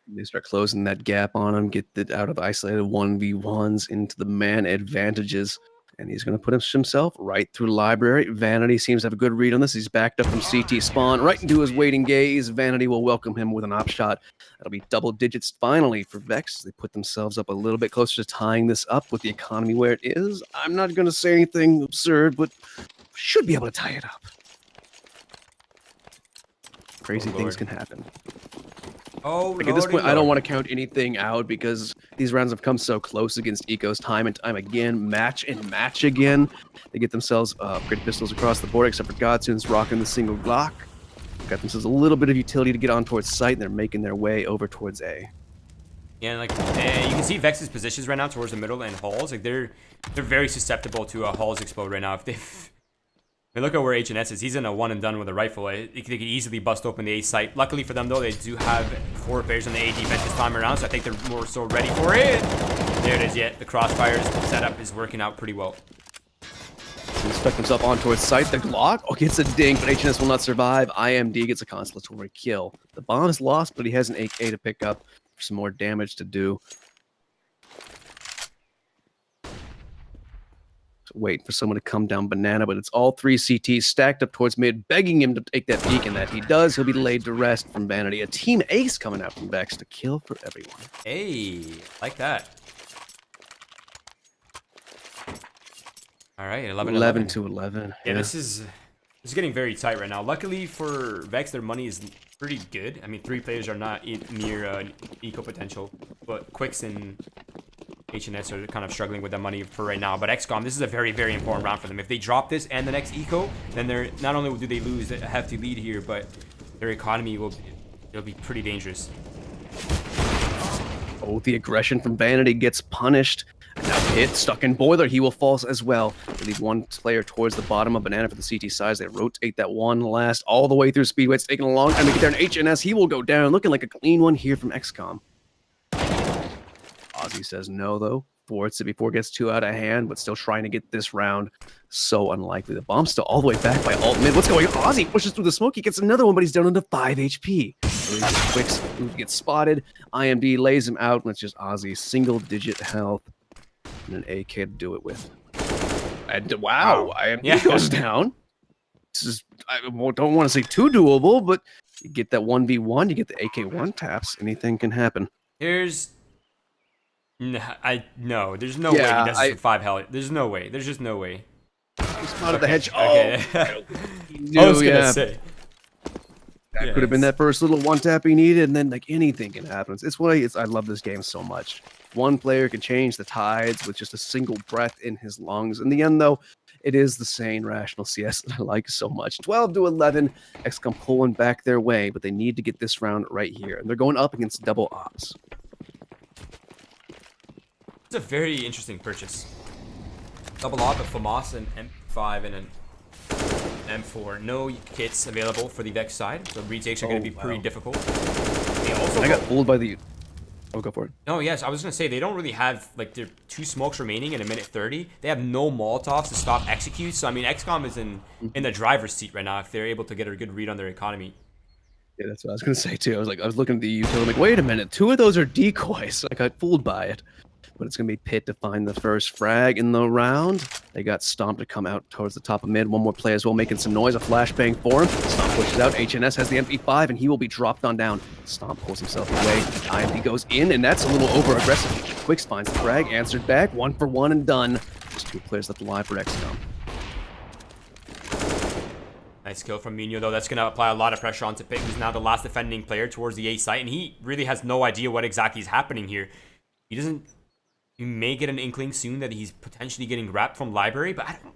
They start closing that gap on him, get it out of isolated 1v1s into the man advantages. And he's going to put himself right through library. Vanity seems to have a good read on this. He's backed up from CT spawn right into his waiting gaze. Vanity will welcome him with an op shot. That'll be double digits finally for Vexed. They put themselves up a little bit closer to tying this up with the economy where it is. I'm not going to say anything absurd, but should be able to tie it up. Crazy things can happen. Oh, like at this point, I don't want to count anything out because these rounds have come so close against Ecos time and time again, match and match again. They get themselves upgraded pistols across the board, except for Godson's rocking the single Glock. Got themselves a little bit of utility to get on towards site, and they're making their way over towards A. Yeah, like you can see Vex's positions right now towards the middle and halls. Like they're very susceptible to halls explode right now. If they I mean, look at where HNS is. He's in a one and done with a rifle. They could easily bust open the A site. Luckily for them, though, they do have 4 players on the A defense this time around, so I think they're more so ready for it. There it is. Yet the crossfires setup is working out pretty well. Inspect himself on towards site. The Glock gets a ding, but HNS will not survive. IMD gets a consolatory kill. The bomb is lost, but he has an AK to pick up for some more damage to do. Wait for someone to come down Banana, but it's all 3 CTs stacked up towards mid, begging him to take that peek, and that he does. He'll be laid to rest from Vanity. A team ace coming out from Vex to kill for everyone. Hey, like that. All right, 11 to 11. Yeah, this is getting very tight right now. Luckily for Vex, their money is pretty good. I mean, 3 players are not near eco potential, but Quicks and HNS are kind of struggling with the money for right now. But XCOM, this is a very, very important round for them. If they drop this and the next eco, then they're not only do they lose a hefty lead here, but their economy it'll be pretty dangerous. Oh, the aggression from Vanity gets punished. And now hit, stuck in Boiler. He will fall as well. They leave 1 player towards the bottom of Banana for the CT size. They rotate that one last all the way through Speedway. It's taking a long time to get there. And HNS, he will go down. Looking like a clean one here from XCOM. Ozzy says no, though. Forwards it before it gets too out of hand, but still trying to get this round. So unlikely. The bomb's still all the way back by alt mid. What's going on? Ozzy pushes through the smoke. He gets another one, but he's down into 5 HP. Quicks gets spotted. IMD lays him out, and it's just Ozzy. Single-digit health. And an AK to do it with. And wow, IMD goes down. This is, I don't want to say too doable, but you get that 1v1, you get the AK1 taps. Anything can happen. There's no, there's no way he does this with 5 health. There's no way. There's just no way. He spotted the hedge. Okay. I was gonna say. That could have been that first little one tap he needed, and then like anything can happen. It's what I love this game so much. One player can change the tides with just a single breath in his lungs. In the end, though, it is the sane, rational CS that I like so much. 12 to 11, XCOM pulling back their way, but they need to get this round right here. And they're going up against double ops. It's a very interesting purchase. Double op, a FAMAS, an M5, and an M4. No kits available for the Vex side, so retakes are going to be pretty difficult. They also I got fooled by the... Oh, go for it. No, yes, I was going to say, they don't really have, like, there are 2 smokes remaining in a minute 30. They have no Molotovs to stop execute, so, I mean, XCOM is in the driver's seat right now if they're able to get a good read on their economy. Yeah, that's what I was gonna say too. I was looking at the utility, I'm like, wait a minute, 2 of those are decoys. I got fooled by it. But it's gonna be Pitt to find the first frag in the round. They got Stomp to come out towards the top of mid. One more play as well, making some noise. A flashbang for him. Stomp pushes out. HNS has the MP5, and he will be dropped on down. Stomp pulls himself away. IMP goes in, and that's a little over aggressive. Quicks finds the frag, answered back. 1 for 1 and done. Just 2 players left alive for XCOM. Nice kill from Mino, though. That's going to apply a lot of pressure onto Pitt, who's now the last defending player towards the A site, and he really has no idea what exactly is happening here. He doesn't... You may get an inkling soon that he's potentially getting wrapped from library, but I don't...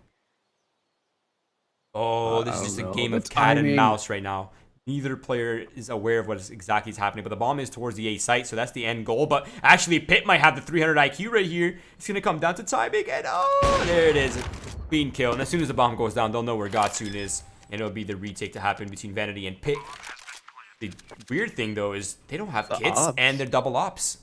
Oh, this is just a game of cat and mouse right now. Neither player is aware of what exactly is happening, but the bomb is towards the A site, so that's the end goal. But actually, Pitt might have the 300 IQ right here. It's going to come down to timing, and oh, there it is. Clean kill, and as soon as the bomb goes down, they'll know where Godsoon is. And it'll be the retake to happen between Vanity and Pitt. The weird thing, though, is they don't have kits and they're double ops.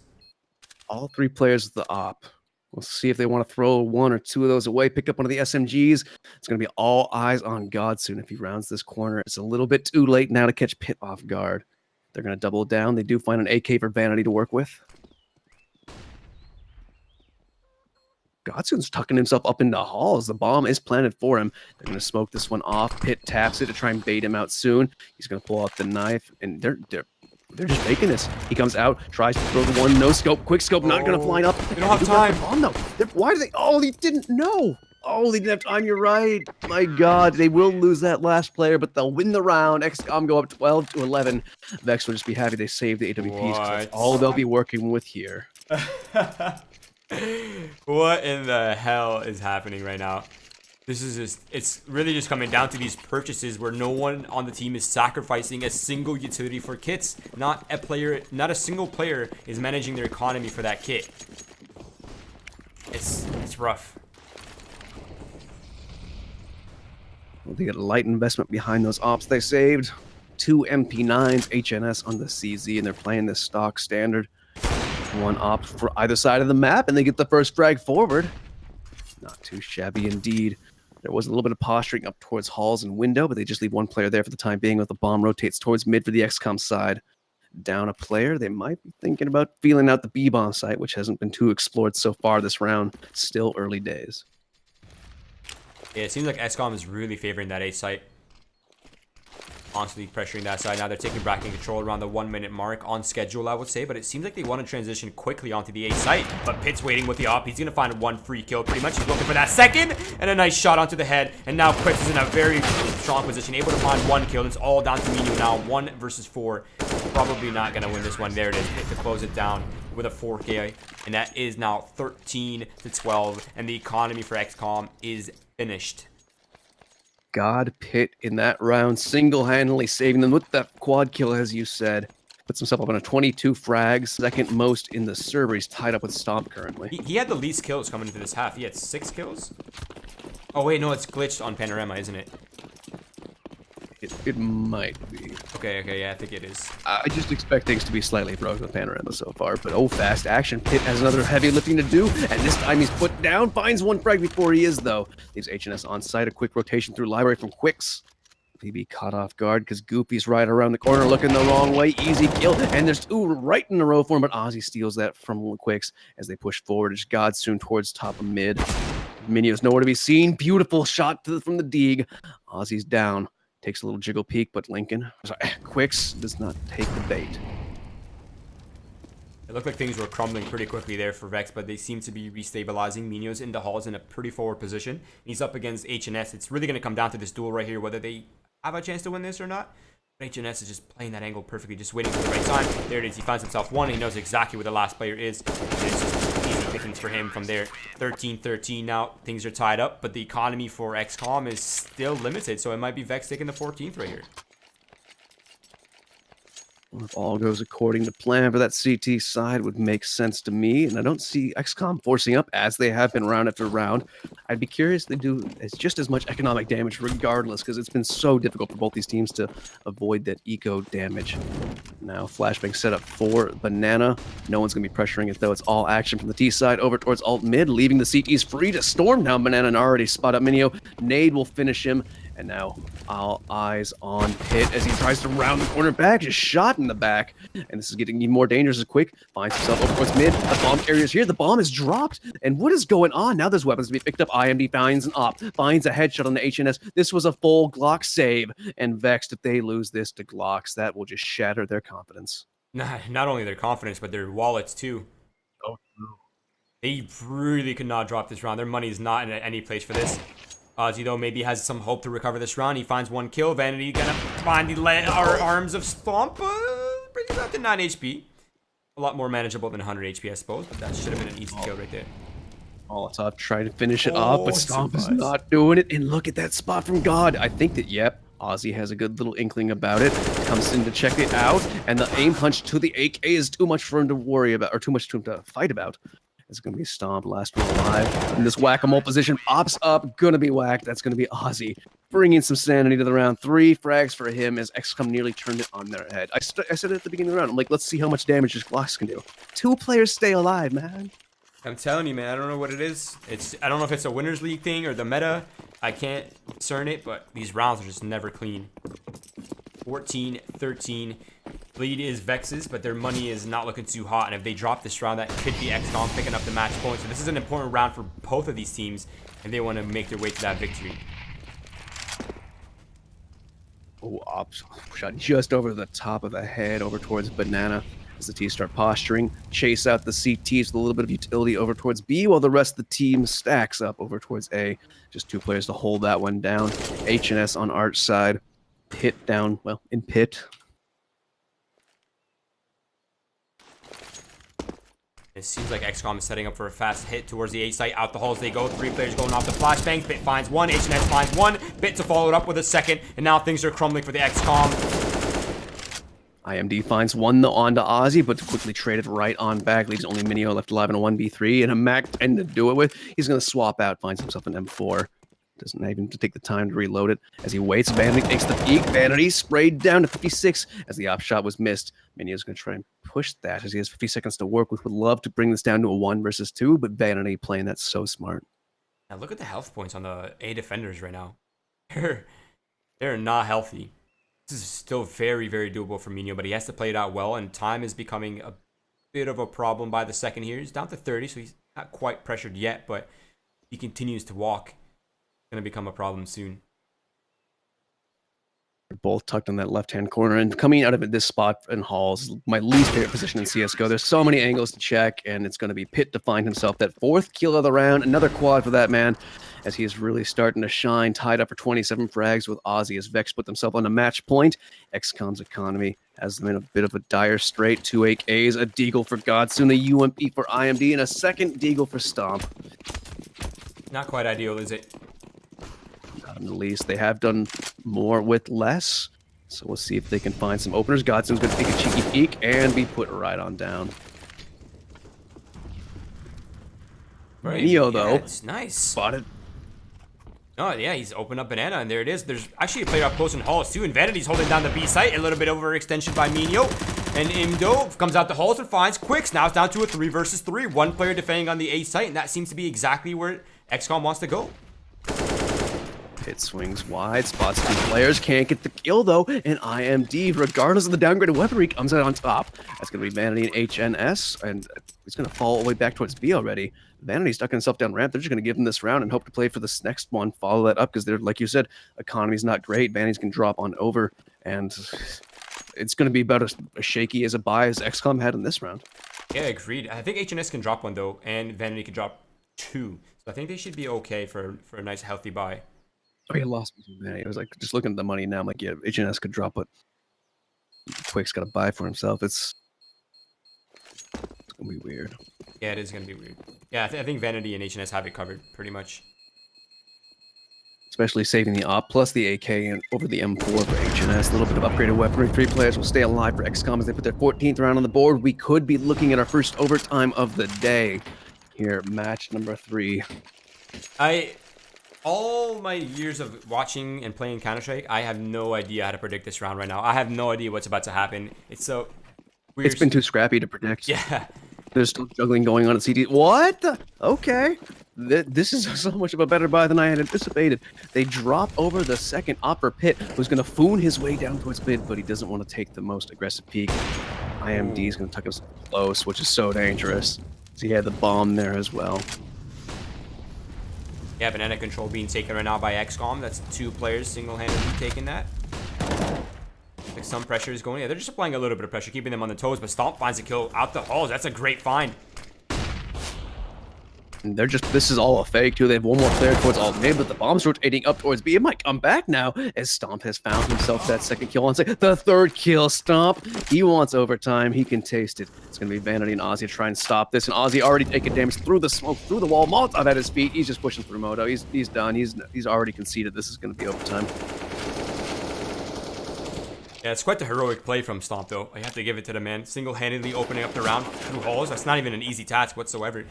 All 3 players with the op. We'll see if they want to throw 1 or 2 of those away. Pick up one of the SMGs. It's going to be all eyes on Godsoon if he rounds this corner. It's a little bit too late now to catch Pitt off guard. They're going to double down. They do find an AK for Vanity to work with. Godsoon's tucking himself up into halls. The bomb is planted for him. They're going to smoke this one off. Pitt taps it to try and bait him out soon. He's going to pull out the knife, and they're just making this. He comes out, tries to throw the one, no scope, quick scope, not going to line up. They don't have time. Bomb, though. Why do they? Oh, he didn't know. Oh, they didn't have time. You're right. My God, they will lose that last player, but they'll win the round. XCOM go up 12-11. Vex will just be happy they saved the AWPs. That's all they'll be working with here. What in the hell is happening right now? This is just, it's really just coming down to these purchases where no one on the team is sacrificing a single utility for kits. Not a single player is managing their economy for that kit. It's rough. Well, they get a light investment behind those ops they saved. 2 MP9s, HNS on the CZ, and they're playing this stock standard. 1 op for either side of the map, and they get the first frag forward. Not too shabby indeed. There was a little bit of posturing up towards halls and window, but they just leave 1 player there for the time being, with the bomb rotates towards mid for the XCOM side. Down a player, they might be thinking about feeling out the B-bomb site, which hasn't been too explored so far this round. Still early days. Yeah, it seems like XCOM is really favoring that A site. Constantly pressuring that side. Now they're taking bracket control around the 1-minute mark on schedule, I would say, but it seems like they want to transition quickly onto the A site. But Pitt's waiting with the op. He's going to find 1 free kill pretty much. He's looking for that second, and a nice shot onto the head. And now Quicks is in a very strong position, able to find 1 kill. It's all down to Minu now. 1 versus 4. Probably not going to win this one. There it is. Pitt to close it down with a 4K, and that is now 13-12, and the economy for XCOM is finished. God, Pitt in that round, single-handedly saving them with that quad kill, as you said. Puts himself up on a 22 frags, second most in the server. He's tied up with Stomp currently. He had the least kills coming into this half. He had 6 kills. Oh wait, no, it's glitched on Panorama, isn't it? It might be. Okay, yeah, I think it is. I just expect things to be slightly broken with Panorama so far, but oh, fast action. Pitt has another heavy lifting to do, and this time he's put down. Finds 1 frag before he is, though. Leaves HNS on site. A quick rotation through library from Quicks. PB caught off guard because Goofy's right around the corner looking the wrong way. Easy kill, and there's 2 right in a row for him, but Ozzy steals that from Quicks as they push forward. It's Godsoon towards top of mid. Minio's nowhere to be seen. Beautiful shot from the Deeg. Ozzy's down. Takes a little jiggle peek, but Quicks does not take the bait. It looked like things were crumbling pretty quickly there for Vex, but they seem to be restabilizing. Minio's in the halls in a pretty forward position. He's up against HNS. It's really going to come down to this duel right here, whether they have a chance to win this or not. But HNS is just playing that angle perfectly, just waiting for the right time. There it is. He finds himself 1. He knows exactly where the last player is. It's just easy pickings for him from there. 13-13 now. Things are tied up, but the economy for XCOM is still limited, so it might be Vex taking the 14th right here. Well, if all goes according to plan for that CT side, would make sense to me, and I don't see XCOM forcing up as they have been round after round. I'd be curious if they do just as much economic damage regardless, because it's been so difficult for both these teams to avoid that eco damage. Now, flashbang set up for Banana. No one's going to be pressuring it, though. It's all action from the T side over towards alt mid, leaving the CTs free to storm down Banana and already spot up Minio. Nade will finish him, And now all eyes on Pit as he tries to round the corner back, just shot in the back. And this is getting even more dangerous as Quick finds himself over towards mid. The bomb carrier is here. The bomb is dropped. And what is going on? Now there's weapons to be picked up. IMD finds an op, finds a headshot on the HNS. This was a full Glock save. And Vexed, if they lose this to Glocks, that will just shatter their confidence. Not only their confidence, but their wallets too. Oh, They really could not drop this round. Their money is not in any place for this. Ozzy, though, maybe has some hope to recover this round. He finds one kill. Vanity gonna find the arms of Stomp. Brings it up to 9 HP. A lot more manageable than 100 HP, I suppose. But that should have been an easy kill right there. Molotov trying to finish it off, but Stomp is not doing it. And look at that spot from God. I think that, yep, Ozzy has a good little inkling about it. Comes in to check it out. And the aim punch to the AK is too much for him to worry about, or too much for him to fight about. It's going to be Stomp, last one alive. In this whack-a-mole position, pops up, going to be whacked. That's going to be Ozzy, bringing some sanity to the round. 3 frags for him as XCOM nearly turned it on their head. I said it at the beginning of the round. I'm like, let's see how much damage this Glocks can do. 2 players stay alive, man. I'm telling you, man, I don't know what it is. I don't know if it's a Winners League thing or the meta. I can't discern it, but these rounds are just never clean. 14-13. Lead is Vex's, but their money is not looking too hot. And if they drop this round, that could be XCOM picking up the match point. So this is an important round for both of these teams, and they want to make their way to that victory. Oh, ops shot just over the top of the head, over towards Banana. As the T's start posturing, chase out the CTs with a little bit of utility over towards B, while the rest of the team stacks up over towards A. Just 2 players to hold that one down. HNS on Art's side. Pit down, well, in Pit. It seems like XCOM is setting up for a fast hit towards the A site. Out the halls they go. 3 players going off the flashbangs. Bit finds one. HNS finds one. Bit to follow it up with a second. And now things are crumbling for the XCOM. IMD finds one though onto Ozzy, but quickly traded right on back. Leaves only Minio left alive in a 1v3 and a Mac 10 to do it with. He's going to swap out, finds himself an M4. Doesn't even take the time to reload it. As he waits, Vanity takes the peek. Vanity sprayed down to 56 as the op shot was missed. Minio's going to try and push that as he has 50 seconds to work with. Would love to bring this down to a 1 versus 2, but Vanity playing that so smart. Now look at the health points on the A defenders right now. They're not healthy. This is still very, very doable for Minio, but he has to play it out well, and time is becoming a bit of a problem by the second here. He's down to 30, so he's not quite pressured yet, but he continues to walk. Going to become a problem soon. They're both tucked in that left-hand corner, and coming out of this spot in Halls is my least favorite position in CSGO. There's so many angles to check, and it's going to be Pit to find himself that 4th kill of the round. Another quad for that man, as he is really starting to shine. Tied up for 27 frags with Ozzy as Vex put themselves on a match point. XCOM's economy has them in a bit of a dire strait. 2 AKs, a Deagle for Godsoon, the UMP for IMD, and a second Deagle for Stomp. Not quite ideal, is it? Not in the least. They have done more with less. So we'll see if they can find some openers. Godsoon's going to take a cheeky peek and be put right on down. Minio, though. It's nice. Spotted. Oh, yeah, he's opened up Banana, and there it is. There's actually a player up close in Halls, too, and Vanity's holding down the B site. A little bit overextension by Minio. And Imdo comes out to Halls and finds Quicks. Now it's down to a 3 versus 3. 1 player defending on the A site, and that seems to be exactly where XCOM wants to go. Pit swings wide, spots 2 players, can't get the kill though, and IMD, regardless of the downgraded weaponry, comes out on top. That's going to be Vanity and HNS, and he's going to fall all the way back towards B already. Vanity stuck himself down ramp. They're just going to give him this round and hope to play for this next one, follow that up, because they're, like you said, economy's not great. Vanity's can drop on over, and it's going to be about as shaky as a buy as XCOM had in this round. Yeah, agreed. I think HNS can drop 1 though, and Vanity can drop 2. So I think they should be okay for a nice healthy buy. Oh, he lost me. Man, I was like, just looking at the money now. I'm like, yeah, HNS could drop it. Quick's got to buy for himself. It's gonna be weird. Yeah, it is gonna be weird. Yeah, I think Vanity and HNS have it covered pretty much. Especially saving the op plus the AK and over the M4 for HNS. A little bit of upgraded weaponry. 3 players will stay alive for XCOM as they put their 14th round on the board. We could be looking at our first overtime of the day. Here, match number 3. All my years of watching and playing Counter-Strike, I have no idea how to predict this round right now. I have no idea what's about to happen. It's so weird. It's been too scrappy to predict. Yeah. There's still juggling going on at CT. What? Okay. This is so much of a better buy than I had anticipated. They drop over the second op for Pit, who's going to foon his way down towards mid, but he doesn't want to take the most aggressive peek. IMD is going to tuck himself close, which is so dangerous. So he had the bomb there as well. Yeah, banana control being taken right now by XCOM. That's 2 players single-handedly taking that. Like some pressure is going. Yeah, they're just applying a little bit of pressure, keeping them on the toes, but Stomp finds a kill out the halls. That's a great find. And they're just, this is all a fake too. They have one more player towards alt mid, but the bomb's rotating up towards B. It might come back now as Stomp has found himself that second kill on second. The third kill, Stomp. He wants overtime. He can taste it. It's going to be Vanity and Ozzy to try and stop this. And Ozzy already taking damage through the smoke, through the wall. Molotov at his feet. He's just pushing through Moto. He's done. He's already conceded. This is going to be overtime. Yeah, it's quite the heroic play from Stomp, though. I have to give it to the man. Single-handedly opening up the round through halls. That's not even an easy task whatsoever.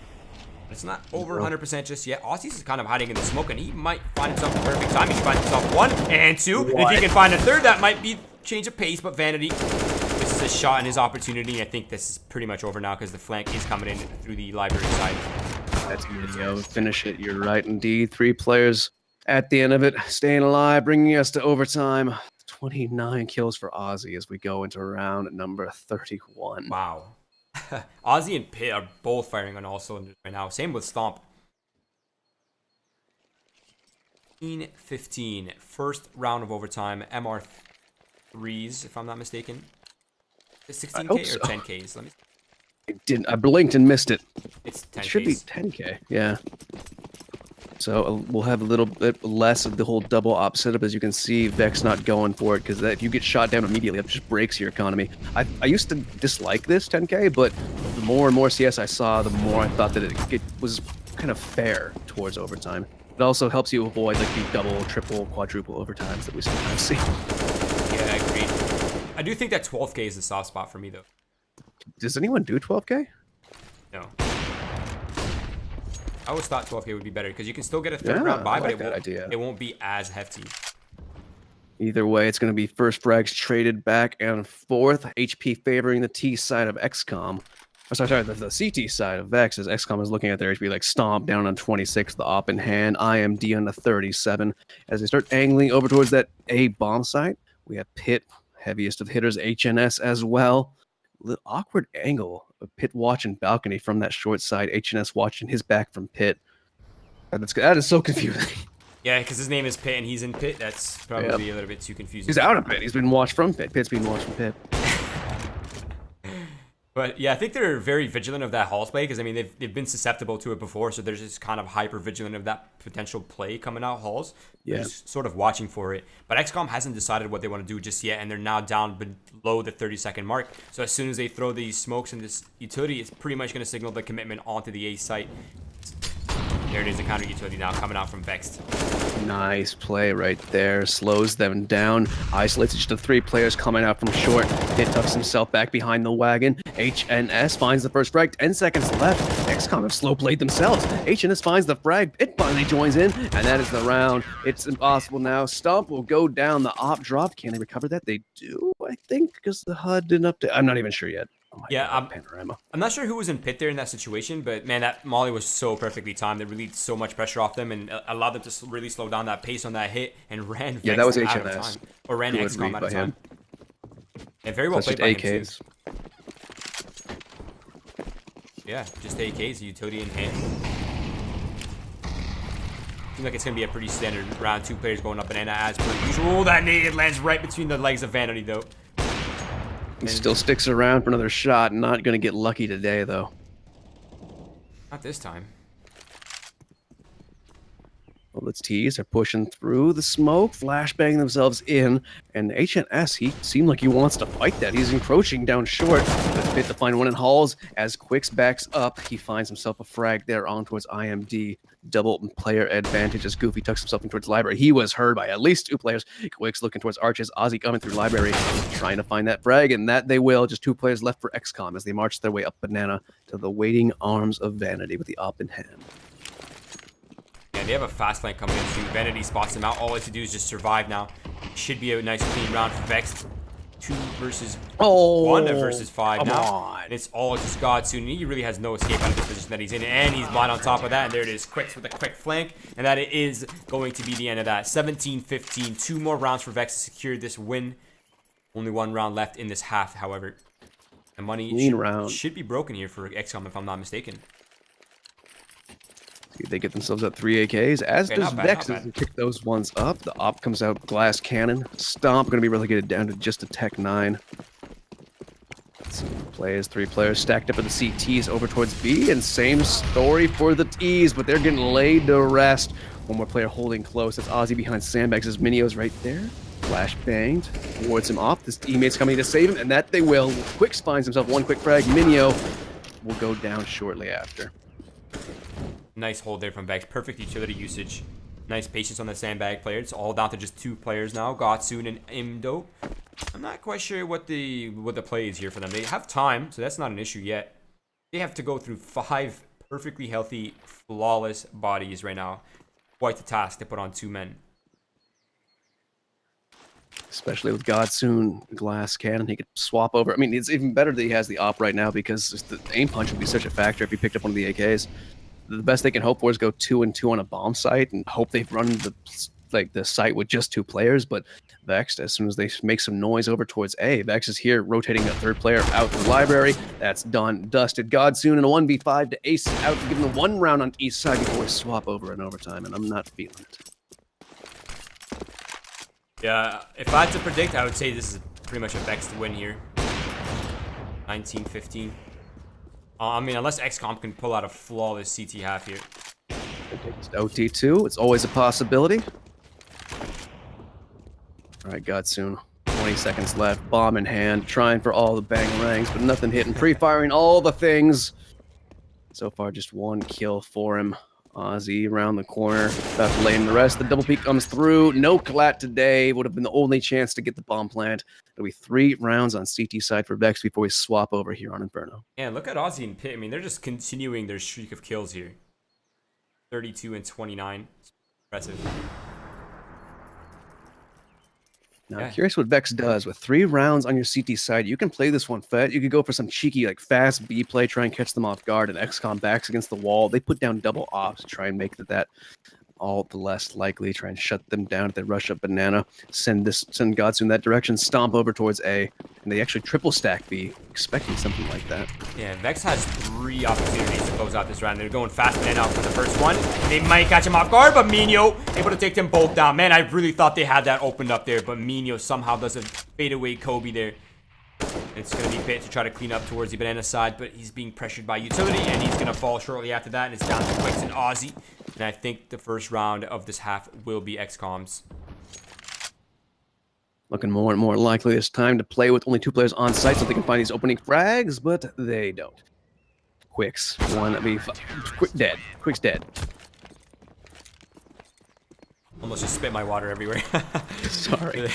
It's not over 100% just yet. Aussies is kind of hiding in the smoke, and he might find himself the perfect time. He finds himself 1 and 2. What? If he can find a third, that might be change of pace. But Vanity, this is a shot in his opportunity. I think this is pretty much over now because the flank is coming in through the library side. That's video. Finish it. You're right, indeed. 3 players at the end of it, staying alive, bringing us to overtime. 29 kills for Ozzy as we go into round number 31. Wow. Ozzy and Pit are both firing on all cylinders right now. Same with Stomp. 15, first round of overtime. MR3s, if I'm not mistaken. Is 16K or so. 10Ks? Let me. I blinked and missed it. It's 10Ks. It should be 10K. Yeah. So we'll have a little bit less of the whole double op setup. As you can see, Vex not going for it because if you get shot down immediately, it just breaks your economy. I used to dislike this 10K, but the more and more CS I saw, the more I thought that it was kind of fair towards overtime. It also helps you avoid like the double, triple, quadruple overtimes that we sometimes see. Yeah, I agree. I do think that 12K is the soft spot for me, though. Does anyone do 12K? No. I always thought 12K would be better because you can still get a third round buy, but it won't be as hefty. Either way, it's going to be first frags traded back and forth. HP favoring the T side of XCOM. Oh, sorry, the CT side of Vex as XCOM is looking at their HP like Stomp down on 26, the op in hand, IMD on the 37. As they start angling over towards that A bomb site, we have Pit, heaviest of hitters, HNS as well. Little awkward angle of Pit watching balcony from that short side, HNS watching his back from Pit. That is so confusing. Yeah, because his name is Pit and he's in Pit. That's probably a little bit too confusing. He's out of Pit. He's been watched from Pit. Pit's been watched from Pit. But yeah, I think they're very vigilant of that Halls play because I mean they've been susceptible to it before, so they're just kind of hyper vigilant of that potential play coming out Halls. Yeah, they're just sort of watching for it. But XCOM hasn't decided what they want to do just yet, and they're now down below the 30-second mark. So as soon as they throw these smokes in this utility, it's pretty much going to signal the commitment onto the A site. There it is, the counter utility now coming out from Vexed. Nice play right there. Slows them down. Isolates just the 3 players coming out from short. Pit tucks himself back behind the wagon. HNS finds the first frag. 10 seconds left. XCOM have slow played themselves. HNS finds the frag. Pit finally joins in. And that is the round. It's impossible now. Stomp will go down. The op drop. Can they recover that? They do, I think, because the HUD didn't update. I'm not even sure yet. Oh yeah, I'm not sure who was in Pit there in that situation, but man, that Molly was so perfectly timed. It relieved so much pressure off them and allowed them to really slow down that pace on that hit and ran Vex that was out HNS. of time. Or ran XCOM out of time. And very well played by him. Yeah, just AKs, utility in hand. Seems like it's going to be a pretty standard round. 2 players going up banana as per usual. That nade lands right between the legs of Vanity, though. He still sticks around for another shot. Not going to get lucky today, though. Not this time. Well, let's tease. They're pushing through the smoke, flashbanging themselves in. And HNS, he seemed like he wants to fight that. He's encroaching down short. But Pit to find one in Halls. As Quicks backs up, he finds himself a frag there on towards IMD. Double player advantage as Goofy tucks himself in towards Library. He was heard by at least 2 players. Quicks looking towards Arches. Ozzy coming through Library, trying to find that frag, and that they will. Just 2 players left for XCOM as they march their way up banana to the waiting arms of Vanity with the op in hand. Yeah, they have a fast flank coming in too. Vanity spots them out. All they have to do is just survive now. Should be a nice clean round for Vexed. 2 versus Oh, 1 versus 5 come now. on. And it's all just Godsoon. He really has no escape out of the position that he's in. And he's blind on top of that. And there it is. Quicks with a quick flank. And that is going to be the end of that. 17-15. 2 more rounds for Vex to secure this win. Only 1 round left in this half, however. The money should be broken here for XCOM, if I'm not mistaken. See, they get themselves at 3 AKs, as does Vexed as they pick those ones up. The op comes out, glass cannon. Stomp going to be relegated down to just a Tech 9. Plays 3 players stacked up in the CTs over towards B, and same story for the Ts, but they're getting laid to rest. One more player holding close. That's Ozzy behind sandbags. His Minio's right there. Flash banged towards him off. His teammates coming to save him, and that they will. Quicks finds himself 1 quick frag. Minio will go down shortly after. Nice hold there from Vex. Perfect utility usage. Nice patience on the sandbag player. It's all down to just 2 players now. Godsoon and Imdo. I'm not quite sure what the play is here for them. They have time, so that's not an issue yet. They have to go through 5 perfectly healthy, flawless bodies right now. Quite the task to put on 2 men. Especially with Godsoon glass cannon, he could swap over. I mean, it's even better that he has the op right now, because the aim punch would be such a factor if he picked up one of the AKs. The best they can hope for is go 2 and 2 on a bomb site and hope they've run the site with just 2 players. But Vexed, as soon as they make some noise over towards A, Vex is here rotating a 3rd player out the library. That's done. Dusted. Godsoon in a 1v5 to Ace out to give him 1 round on east side before we swap over in overtime, and I'm not feeling it. Yeah, if I had to predict, I would say this is pretty much a Vexed win here. 19-15. I mean, unless XCOM can pull out a flawless CT half here. OT2, it's always a possibility. All right, Godsoon. 20 seconds left. Bomb in hand. Trying for all the bang-rangs, but nothing hitting. Pre-firing all the things. So far, just 1 kill for him. Ozzy around the corner. About to lay in the rest. The double peek comes through. No collat today. Would have been the only chance to get the bomb plant. It'll be 3 rounds on CT side for Vex before we swap over here on Inferno. Yeah, look at Ozzy and Pit. I mean, they're just continuing their streak of kills here. 32 and 29. Impressive. Now, I'm curious what Vex does. With 3 rounds on your CT side, you can play this one fed. You could go for some cheeky, fast B play, try and catch them off guard, and XCOM backs against the wall. They put down double ops to try and make that all the less likely. Try and shut them down if they rush up banana. Send Godsoon in that direction. Stomp over towards A, and they actually triple stack B, expecting something like that. Yeah, Vex has 3 opportunities to close out this round. They're going fast banana out for the first one. They might catch him off guard, but Minio able to take them both down. Man, I really thought they had that opened up there, but Minio somehow does a fadeaway Kobe there. It's going to be Pit to try to clean up towards the banana side, but he's being pressured by utility, and he's going to fall shortly after that, and it's down to Quicks and Ozzy. And I think the first round of this half will be XCOM's. Looking more and more likely this time to play with only 2 players on site so they can find these opening frags, but they don't. Quicks, 1v5. Quick dead. Quick's dead. Almost just spit my water everywhere. Sorry.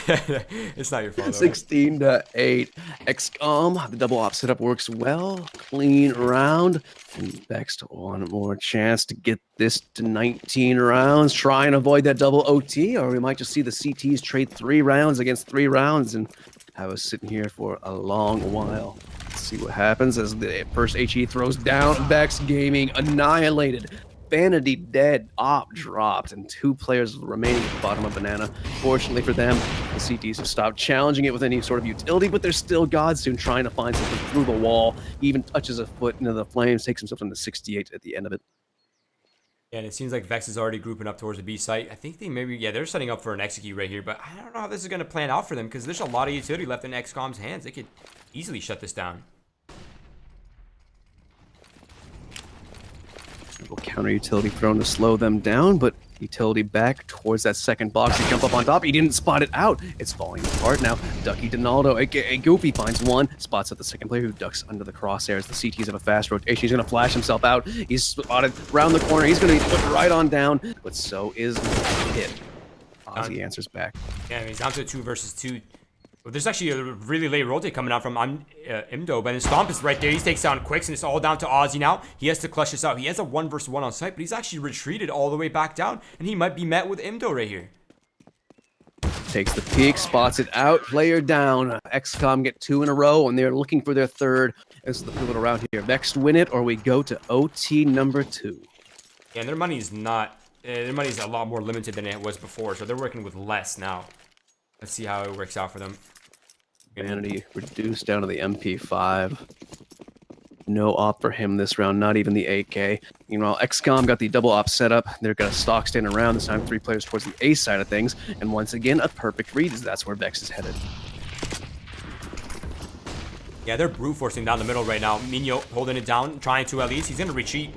It's not your fault. 16 to 8. XCOM, the double op setup works well. Clean round. And Vexed, 1 more chance to get this to 19 rounds. Try and avoid that double OT, or we might just see the CTs trade 3 rounds against 3 rounds and have us sitting here for a long while. Let's see what happens as the first HE throws down. Vexed Gaming annihilated. Vanity dead, op dropped, and 2 players remaining at the bottom of banana. Fortunately for them, the CTs have stopped challenging it with any sort of utility, but there's still Godsoon trying to find something through the wall. He even touches a foot into the flames, takes himself into 68 at the end of it. Yeah, and it seems like Vex is already grouping up towards the B site. I think they're setting up for an execute right here, but I don't know how this is going to plan out for them, because there's a lot of utility left in XCOM's hands. They could easily shut this down. Counter utility thrown to slow them down, but utility back towards that second box to jump up on top. He didn't spot it out. It's falling apart now. Ducky Donaldo, aka Goofy, finds 1. Spots out the second player who ducks under the crosshairs. The CTs have a fast rotation. He's going to flash himself out. He's spotted around the corner. He's going to be put right on down, but so is Hit. Ozzy answers back. Yeah, he's down to a 2 versus 2. But there's actually a really late rotate coming out from Imdo, but his Stomp is right there. He takes down Quicks, and it's all down to Ozzy now. He has to clutch this out. He has a 1 versus 1 on site, but he's actually retreated all the way back down, and he might be met with Imdo right here. Takes the peek, spots it out, player down. XCOM get 2 in a row, and they're looking for their third. This is the pivotal round here. Vexed win it, or we go to OT number 2. Yeah, and their money's not... their money's a lot more limited than it was before, so they're working with less now. Let's see how it works out for them. Vanity reduced down to the MP5. No op for him this round, not even the AK. Meanwhile, XCOM got the double op set up. They're going to stock stand around, this time 3 players towards the A side of things. And once again, a perfect read, as that's where Vex is headed. Yeah, they're brute forcing down the middle right now. Minho holding it down, trying to at least. He's going to retreat.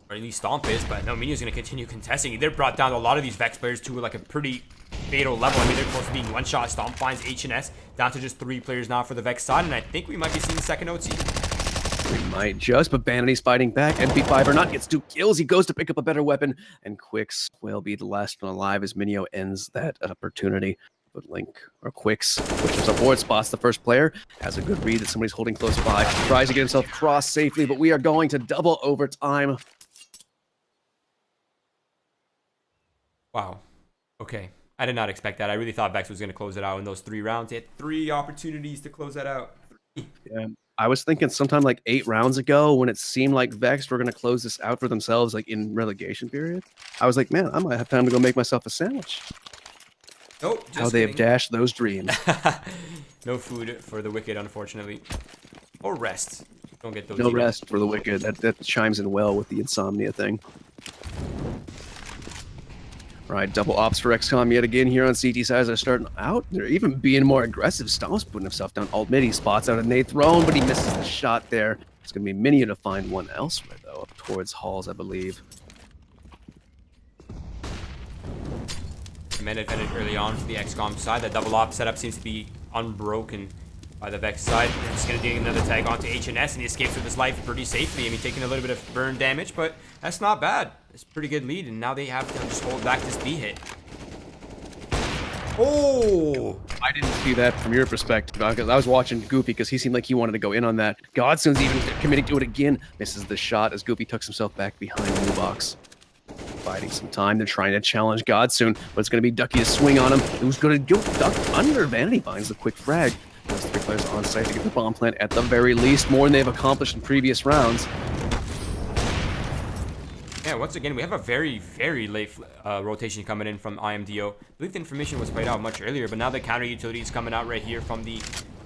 Or at least stomp is, but no, Minho's going to continue contesting. They're brought down a lot of these Vex players to like a pretty fatal level. I mean, they're close to being one-shot. Stomp finds H&S down to just 3 players now for the Vex side, and I think we might be seeing the second OT. We might just, but Vanity's fighting back. MP5 or not, gets 2 kills. He goes to pick up a better weapon, and Quicks will be the last one alive as Minho ends that opportunity. But Link, or Quicks, pushes up forward, spots the first player, has a good read that somebody's holding close by, tries to get himself crossed safely, but we are going to double overtime. Wow. Okay. I did not expect that. I really thought Vex was going to close it out in those 3 rounds. He had 3 opportunities to close that out. Yeah. I was thinking sometime like 8 rounds ago when it seemed like Vex were going to close this out for themselves, like in relegation period. I was like, man, I might have time to go make myself a sandwich. Nope. Just How they have dashed those dreams. No food for the wicked, unfortunately. Or rest. Don't get those. No rest for the wicked. That chimes in well with the insomnia thing. Right, double ops for XCOM yet again here on CT side as they're starting out. They're even being more aggressive. Stomp's putting himself down alt mid. He spots out a nade thrown, but he misses the shot there. It's going to be Minio to find one elsewhere, though, up towards Halls, I believe. Man advantage early on for the XCOM side. That double op setup seems to be unbroken by the Vex side. They're just going to dig another tag onto H&S, and he escapes with his life pretty safely. I mean, taking a little bit of burn damage, but that's not bad. It's a pretty good lead, and now they have to just hold back this B hit. Oh! I didn't see that from your perspective, because I was watching Goofy because he seemed like he wanted to go in on that. Godson's even committing to it again. Misses the shot as Goofy tucks himself back behind the blue box. Biding some time. They're trying to challenge Godsoon, but it's going to be Ducky to swing on him. Who's going to go duck under? Vanity finds the quick frag. Those 3 players on site to get the bomb plant at the very least, more than they've accomplished in previous rounds. Yeah, once again, we have a very, very late rotation coming in from IMDO. I believe the information was played out much earlier, but now the counter utility is coming out right here from the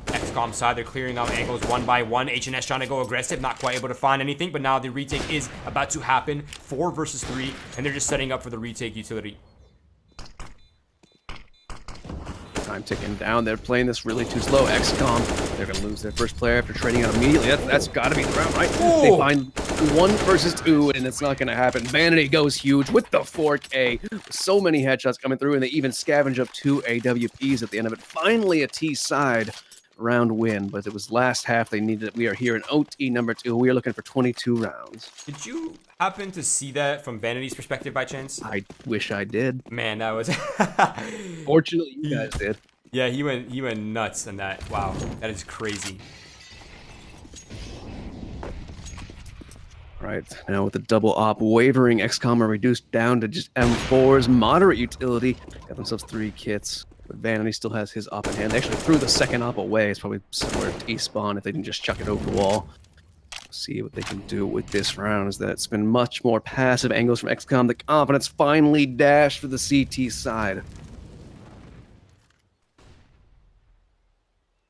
XCOM side. They're clearing out angles one by one. H&S trying to go aggressive, not quite able to find anything, but now the retake is about to happen. 4 versus 3, and they're just setting up for the retake utility. Time ticking down. They're playing this really too slow. XCOM, they're going to lose their first player after trading out immediately. That's got to be the round, right? Ooh. They find 1 versus 2, and it's not going to happen. Vanity goes huge with the 4K. So many headshots coming through, and they even scavenge up 2 AWPs at the end of it. Finally, a T side round win, but it was last half they needed it. We are here in OT number 2. We are looking for 22 rounds. Did you happen to see that from Vanity's perspective by chance? I wish I did. Man, that was... Fortunately, you guys did. Yeah, he went nuts on that. Wow, that is crazy. Right, now with the double op wavering, XCOM are reduced down to just M4's moderate utility. Got themselves 3 kits. But Vanity still has his op in hand. They actually threw the second op away. It's probably somewhere to E-spawn if they didn't just chuck it over the wall. See what they can do with this round. Is that it's been much more passive angles from XCOM. The confidence finally dashed for the CT side.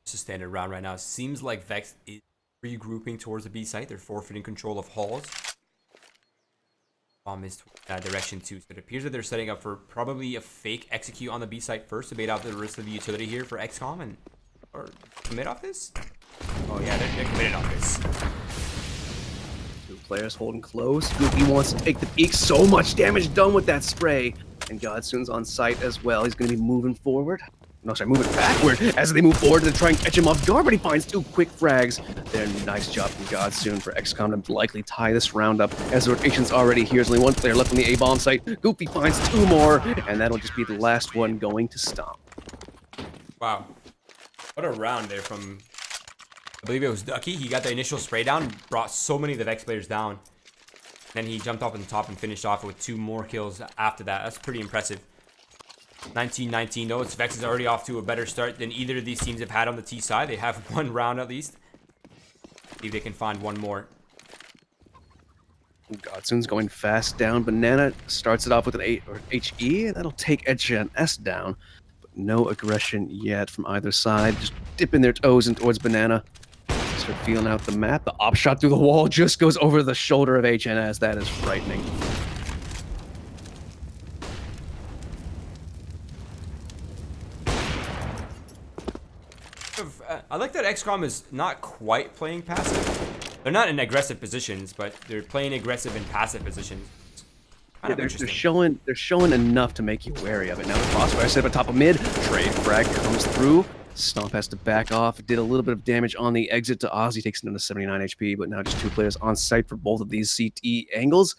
It's a standard round right now. Seems like Vex is regrouping towards the B site. They're forfeiting control of Halls. Bomb is that direction too. So it appears that they're setting up for probably a fake execute on the B site first to bait out the rest of the utility here for XCOM and or commit off this. Oh yeah, they're committed off this. 2 players holding close. Goofy wants to take the peek. So much damage done with that spray. And Godsoon's on site as well. He's going to be moving forward. No, sorry, moving backward as they move forward to try and catch him off guard, but he finds 2 quick frags. There, nice job from Godsoon for XCOM to likely tie this round up as the rotation's already here. There's only 1 player left on the A-bomb site. Goofy finds 2 more, and that'll just be the last one going to Stomp. Wow. What a round there from, I believe it was Ducky. He got the initial spray down, brought so many of the Vex players down. Then he jumped up on the top and finished off with 2 more kills after that. That's pretty impressive. 19-19 though. Vex is already off to a better start than either of these teams have had on the T side. They have one round at least. See if they can find one more. Godsoon's going fast down. Banana starts it off with an 8 or HE. That'll take HNS down. But no aggression yet from either side. Just dipping their toes in towards Banana. Start feeling out the map. The op shot through the wall just goes over the shoulder of HNS. That is frightening. I like that XCOM is not quite playing passive. They're not in aggressive positions, but they're playing aggressive in passive positions. Yeah, they're showing enough to make you wary of it. Now the crossfire set up top of mid. Trade frag comes through. Stomp has to back off. Did a little bit of damage on the exit to Ozzy. Takes it down to 79 HP, but now just 2 players on site for both of these CT angles.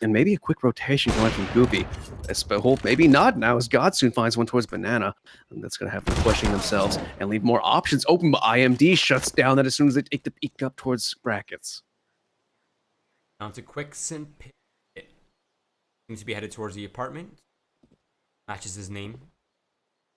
And maybe a quick rotation going from Goopy. Maybe not now, as Godsoon finds one towards Banana. And that's going to have them questioning themselves and leave more options open, but IMD shuts down that as soon as they take the peek up towards brackets. Down to Quicks and Pit. Seems to be headed towards the apartment. Matches his name.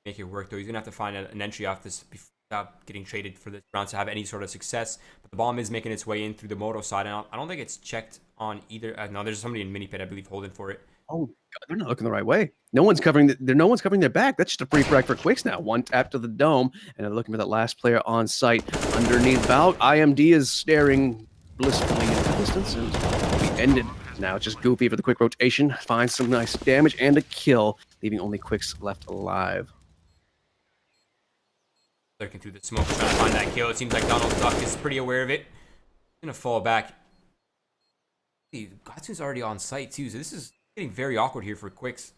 Make it work, though. He's going to have to find an entry off this without getting traded for this round to have any sort of success. But the bomb is making its way in through the moto side. And I don't think it's checked on either. No, there's somebody in mini pit, I believe, holding for it. Oh, God, they're not looking the right way. No one's covering no one's covering their back. That's just a free frag for Quicks now. One tap to the dome, and they're looking for that last player on site underneath Valk. IMD is staring blissfully into the distance, and will be ended. Now it's just Goofy for the quick rotation. Finds some nice damage and a kill, leaving only Quicks left alive. Lurking through the smoke, trying to find that kill. It seems like Donald Duck is pretty aware of it. Gonna fall back. Godsoon's already on site too, so this is getting very awkward here for Quicks.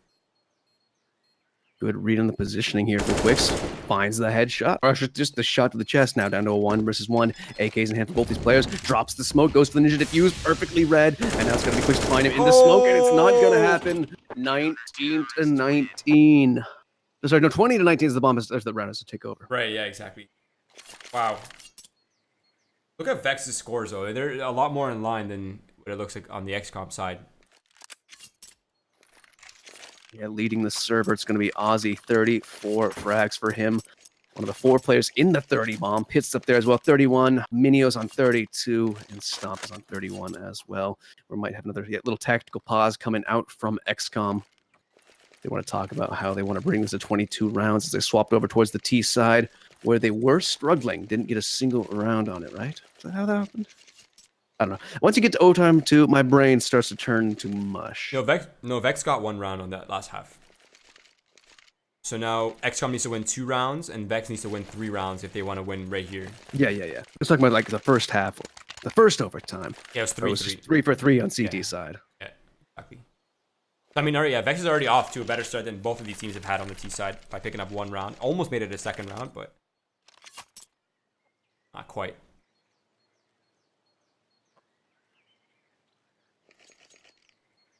Good read on the positioning here for Quicks. Finds the headshot. Or just the shot to the chest now, down to a 1 versus 1. AKs in hand for both these players. Drops the smoke, goes for the ninja diffuse, perfectly read. And now it's going to be Quicks to find him in the smoke, and it's not going to happen. 19-19. Sorry, no, 20-19 is the bomb as the round has to take over. Right, yeah, exactly. Wow. Look at Vex's scores, though. They're a lot more in line than what it looks like on the XCOM side. Yeah, leading the server, it's going to be Ozzy. 34 frags for him. One of the 4 players in the 30 bomb. Pitts up there as well. 31. Minio's on 32. And Stomp is on 31 as well. We might have another little tactical pause coming out from XCOM. They want to talk about how they want to bring this to 22 rounds as they swapped over towards the T side, where they were struggling. Didn't get a single round on it, right? Is that how that happened? I don't know. Once you get to overtime 2, my brain starts to turn to mush. Vex got 1 round on that last half. So now XCOM needs to win 2 rounds, and Vex needs to win 3 rounds if they want to win right here. Yeah. Let's talk about like the first half, the first overtime. Yeah, it was 3-3. 3 for 3 on CT side. Yeah, exactly. I mean, Vex is already off to a better start than both of these teams have had on the T side by picking up 1 round. Almost made it a 2nd round, but not quite.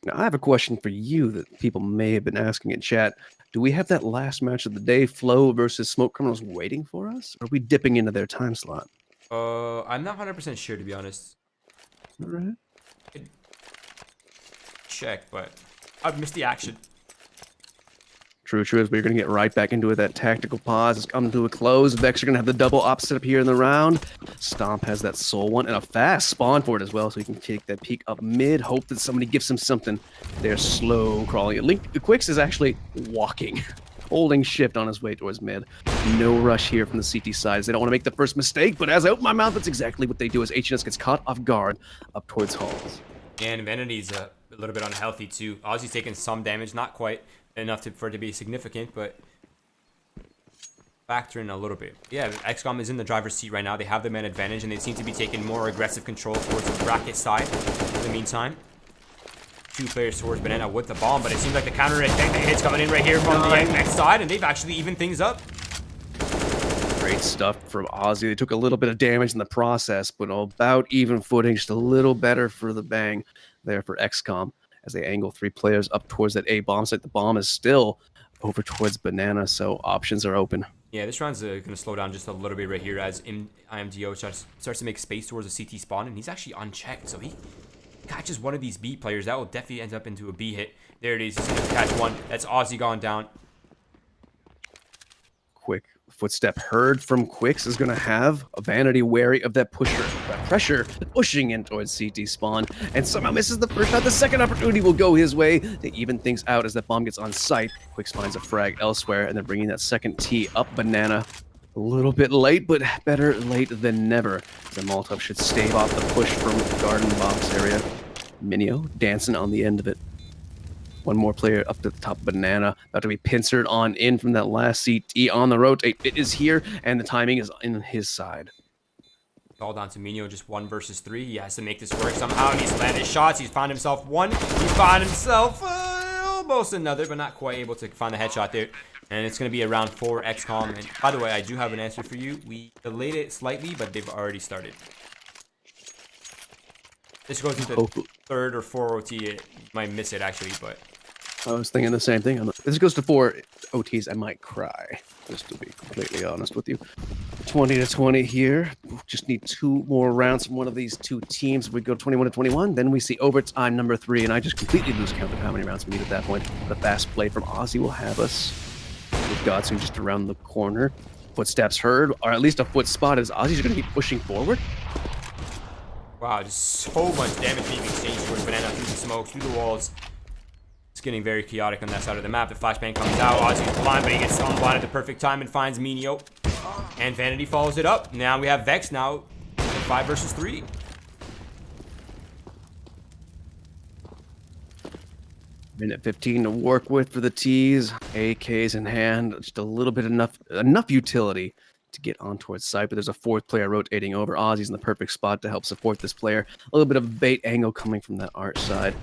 Now, I have a question for you that people may have been asking in chat. Do we have that last match of the day, Flow versus Smoke Criminals, waiting for us? Or are we dipping into their time slot? I'm not 100% sure, to be honest. All right. Check, but I've missed the action. True, as we're going to get right back into it. That tactical pause has come to a close. Vex are going to have the double op set up here in the round. Stomp has that soul one and a fast spawn for it as well, so he can take that peek up mid. Hope that somebody gives him something. They're slow crawling. Link, the Quicks is actually walking, holding shift on his way towards mid. No rush here from the CT side as they don't want to make the first mistake, but as I open my mouth, that's exactly what they do as HNS gets caught off guard up towards halls. And Vanity's a little bit unhealthy too. Ozzy's taking some damage, not quite enough for it to be significant, but factor in a little bit. Yeah, XCOM is in the driver's seat right now. They have the man advantage, and they seem to be taking more aggressive control towards the bracket side in the meantime. 2 players towards Banana with the bomb, but it seems like the counter hit's coming in right here from the next side, and they've actually evened things up. Great stuff from Ozzy. They took a little bit of damage in the process, but about even footing, just a little better for the bang there for XCOM as they angle 3 players up towards that A bomb site. The bomb is still over towards Banana, so options are open. Yeah, this round's going to slow down just a little bit right here as IMDO starts to make space towards the CT spawn, and he's actually unchecked, so he catches one of these B players. That will definitely end up into a B hit. There it is. He's going to catch one. That's Ozzy gone down. footstep heard from Quicks is going to have a Vanity wary of that pressure pushing in towards CT spawn, and somehow misses the first shot. The second opportunity will go his way to even things out as that bomb gets on site. Quicks finds a frag elsewhere, and then bringing that second T up Banana. A little bit late, but better late than never. The Molotov should stave off the push from the garden box area. Minio dancing on the end of it. One more player up to the top. Banana about to be pincered on in from that last CT on the rotate. It is here, and the timing is in his side. It's all down to Minio, just 1 versus 3. He has to make this work somehow, and he's landed shots. He's found himself one. He found himself almost another, but not quite able to find the headshot there. And it's going to be around 4 XCOM. And by the way, I do have an answer for you. We delayed it slightly, but they've already started. This goes into third or 4 OT. You might miss it, actually, but... I was thinking the same thing. This goes to 4 OTs. I might cry, just to be completely honest with you. 20-20 here. Just need 2 more rounds from one of these 2 teams. We go 21-21. Then we see overtime number 3, and I just completely lose count of how many rounds we need at that point. The fast play from Ozzy will have us. With Godson just around the corner. Footsteps heard, or at least a foot spot as Ozzy's going to keep pushing forward. Wow, just so much damage being exchanged towards Banana through the smoke, through the walls. It's getting very chaotic on that side of the map. The flashbang comes out. Ozzy's blind, but he gets on blind at the perfect time and finds Minio. And Vanity follows it up. Now we have Vexed now. 5 versus 3. Minute 15 to work with for the T's. AKs in hand. Just a little bit enough utility to get on towards site, but there's a 4th player rotating over. Ozzy's in the perfect spot to help support this player. A little bit of bait angle coming from that arch side.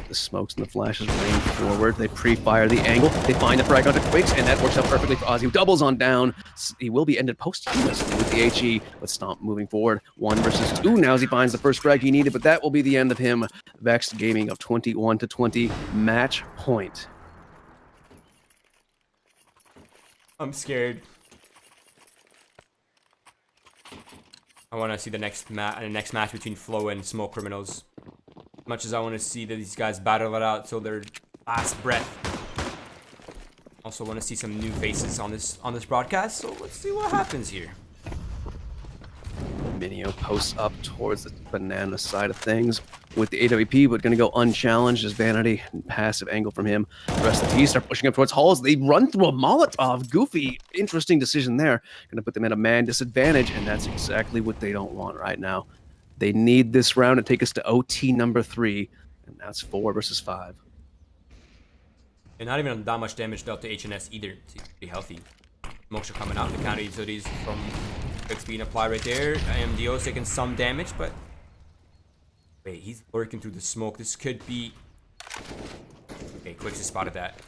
The smokes and the flashes rain forward. They pre-fire the angle. They find the frag onto Quicks, and that works out perfectly for Ozzy, who doubles on down. He will be ended posthumously with the HE, but Stomp moving forward. 1 versus 2. Now as he finds the first frag he needed, but that will be the end of him. Vexed gaming of 21-20. Match point. I'm scared. I want to see the next match between Flow and Smoke Criminals. As much as I want to see that these guys battle it out till their last breath. Also want to see some new faces on this broadcast, so let's see what happens here. Minio posts up towards the Banana side of things with the AWP, but going to go unchallenged as Vanity and passive angle from him. The rest of the team start pushing up towards Halls. They run through a Molotov. Goofy, interesting decision there. Going to put them at a man disadvantage, and that's exactly what they don't want right now. They need this round to take us to OT number 3, and that's 4 versus 5. And not even that much damage dealt to HNS either. It's pretty healthy. Smokes are coming out. The counter utilities from Quicks being applied right there. AMDO's taking some damage, but... Wait, he's lurking through the smoke. This could be... Okay, Quicks has spotted that.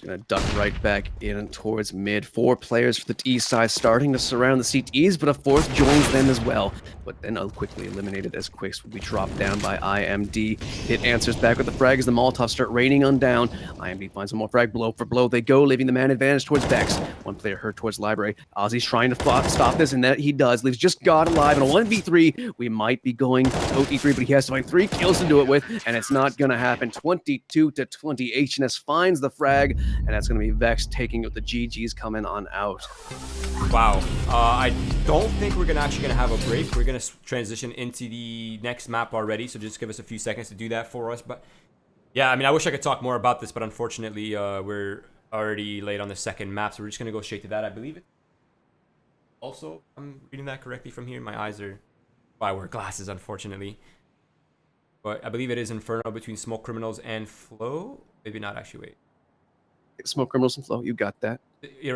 Gonna duck right back in towards mid. 4 players for the east side starting to surround the CTs, but a 4th joins them as well. But then quickly eliminated as Quicks will be dropped down by IMD. It answers back with the frag as the Molotovs start raining on down. IMD finds some more frag. Blow for blow they go, leaving the man advantage towards Vex. 1 player hurt towards Library. Ozzy's trying to stop this, and that he does. Leaves just God alive in a 1v3. We might be going to OT3, but he has to find 3 kills to do it with, and it's not gonna happen. 22-20. HNS finds the frag, and that's going to be Vex taking it with the GGs coming on out. Wow. I don't think we're actually going to have a break. We're going to transition into the next map already, so just give us a few seconds to do that for us. But yeah, I mean, I wish I could talk more about this, but unfortunately, we're already late on the second map, so we're just going to go straight to that, I believe it. Also, I'm reading that correctly from here. My eyes are... Well, I wear glasses, unfortunately. But I believe it is Inferno between Smoke Criminals and Flow. Maybe not, actually. Wait. Smoke Criminals and Flow, you got that. You're right.